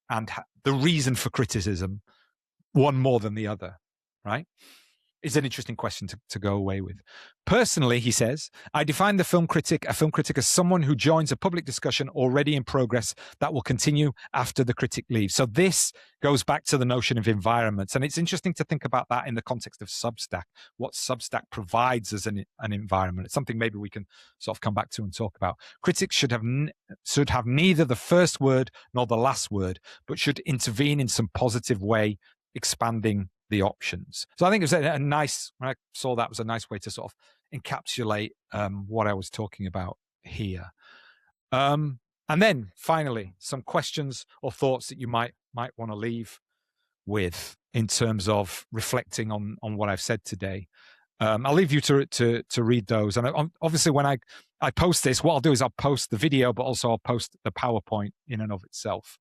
and the reason for criticism one more than the other, right? Is an interesting question to go away with. Personally, he says, I define a film critic as someone who joins a public discussion already in progress that will continue after the critic leaves. So this goes back to the notion of environments. And it's interesting to think about that in the context of Substack, what Substack provides as an environment. It's something maybe we can sort of come back to and talk about. Critics should have neither the first word nor the last word, but should intervene in some positive way, expanding the options. So I think it was a nice, when I saw that, was a nice way to sort of encapsulate what I was talking about here. And then finally, some questions or thoughts that you might want to leave with in terms of reflecting on what I've said today. I'll leave you to read those. And obviously when I post this, what I'll do is I'll post the video, but also I'll post the PowerPoint in and of itself.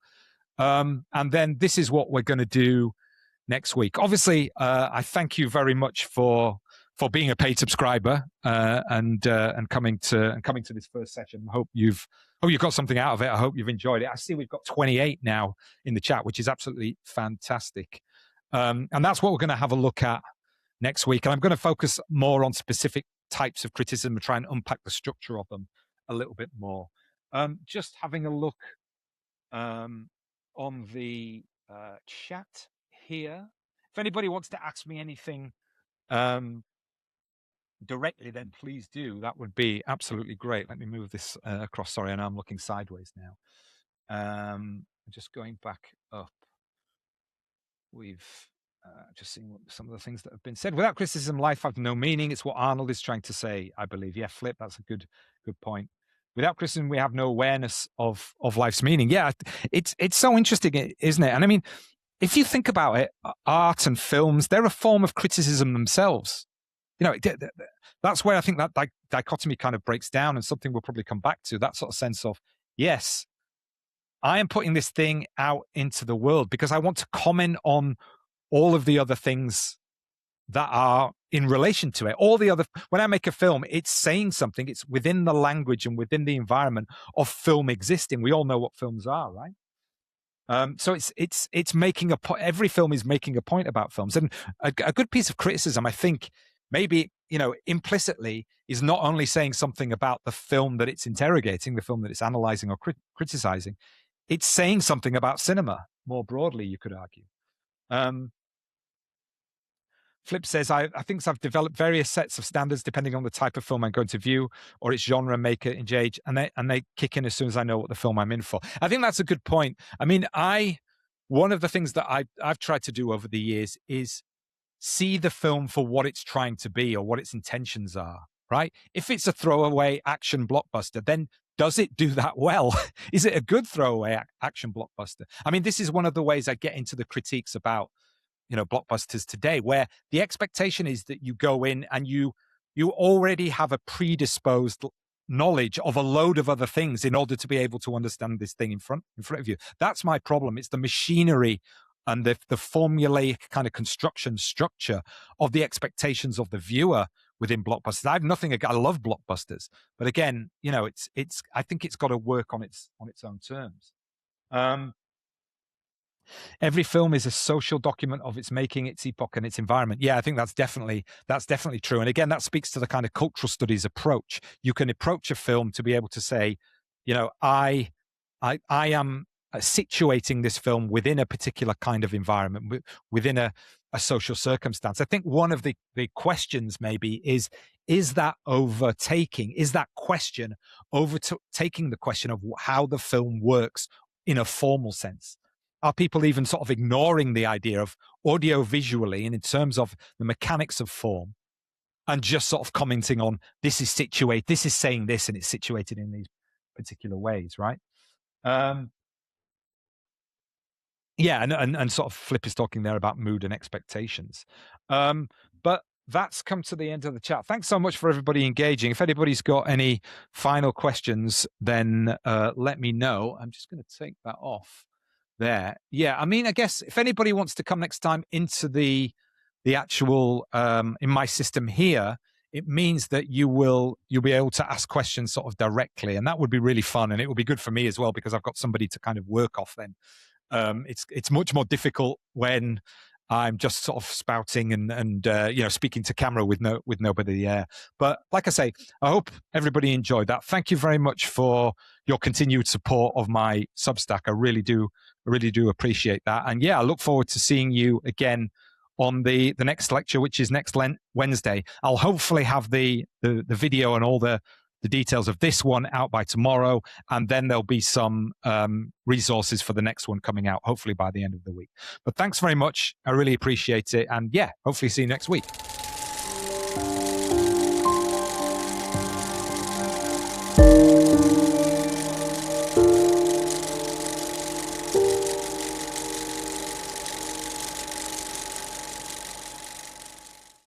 And then this is what we're going to do next week. Obviously, I thank you very much for being a paid subscriber and coming to this first session. I hope you've got something out of it. I hope you've enjoyed it. I see we've got 28 now in the chat, which is absolutely fantastic. And that's what we're going to have a look at next week. And I'm going to focus more on specific types of criticism and try and unpack the structure of them a little bit more. Just having a look on the chat here. If anybody wants to ask me anything directly, then please do. That would be absolutely great. Let me move this across. Sorry, I know I'm looking sideways now. Just going back up. We've just seen some of the things that have been said. Without criticism, life has no meaning. It's what Arnold is trying to say, I believe. Yeah, Flip, that's a good point. Without criticism, we have no awareness of life's meaning. Yeah, it's so interesting, isn't it? And I mean, if you think about it, art and films, they're a form of criticism themselves. You know, that's where I think that dichotomy kind of breaks down, and something we'll probably come back to, that sort of sense of, yes, I am putting this thing out into the world because I want to comment on all of the other things that are in relation to it. All the other, when I make a film, it's saying something. It's within the language and within the environment of film existing. We all know what films are, right? So it's making a point. Every film is making a point about films, and a good piece of criticism, I think, maybe, you know, implicitly is not only saying something about the film that it's interrogating, the film that it's analyzing or criticizing. It's saying something about cinema more broadly, you could argue. Flip says, I think I've developed various sets of standards depending on the type of film I'm going to view or its genre, maker, and age, and they kick in as soon as I know what the film I'm in for. I think that's a good point. I mean, one of the things that I've tried to do over the years is see the film for what it's trying to be or what its intentions are, right? If it's a throwaway action blockbuster, then does it do that well? Is it a good throwaway action blockbuster? I mean, this is one of the ways I get into the critiques about, you know, blockbusters today, where the expectation is that you go in and you already have a predisposed knowledge of a load of other things in order to be able to understand this thing in front of you. That's my problem. It's the machinery and the formulaic kind of construction structure of the expectations of the viewer within blockbusters. I have nothing. I love blockbusters, but again, you know, it's. I think it's got to work on its own terms. Every film is a social document of its making, its epoch, and its environment. Yeah, I think that's definitely true. And again, that speaks to the kind of cultural studies approach. You can approach a film to be able to say, you know, I am situating this film within a particular kind of environment, within a social circumstance. I think one of the questions maybe is that overtaking? Is that question overtaking the question of how the film works in a formal sense? Are people even sort of ignoring the idea of audio visually and in terms of the mechanics of form, and just sort of commenting on this is saying this, and it's situated in these particular ways, right? Yeah, and sort of Flip is talking there about mood and expectations. But that's come to the end of the chat. Thanks so much for everybody engaging. If anybody's got any final questions, then let me know. I'm just going to take that off there. Yeah, I mean, I guess if anybody wants to come next time into the actual in my system here, it means that you'll be able to ask questions sort of directly, and that would be really fun, and it will be good for me as well because I've got somebody to kind of work off then. It's much more difficult when I'm just sort of spouting and you know, speaking to camera with nobody there. But like I say, I hope everybody enjoyed that. Thank you very much for your continued support of my Substack. I really do appreciate that. And yeah, I look forward to seeing you again on the next lecture, which is next Wednesday. I'll hopefully have the video and all the details of this one out by tomorrow, and then there'll be some resources for the next one coming out, hopefully by the end of the week. But thanks very much. I really appreciate it. And yeah, hopefully see you next week.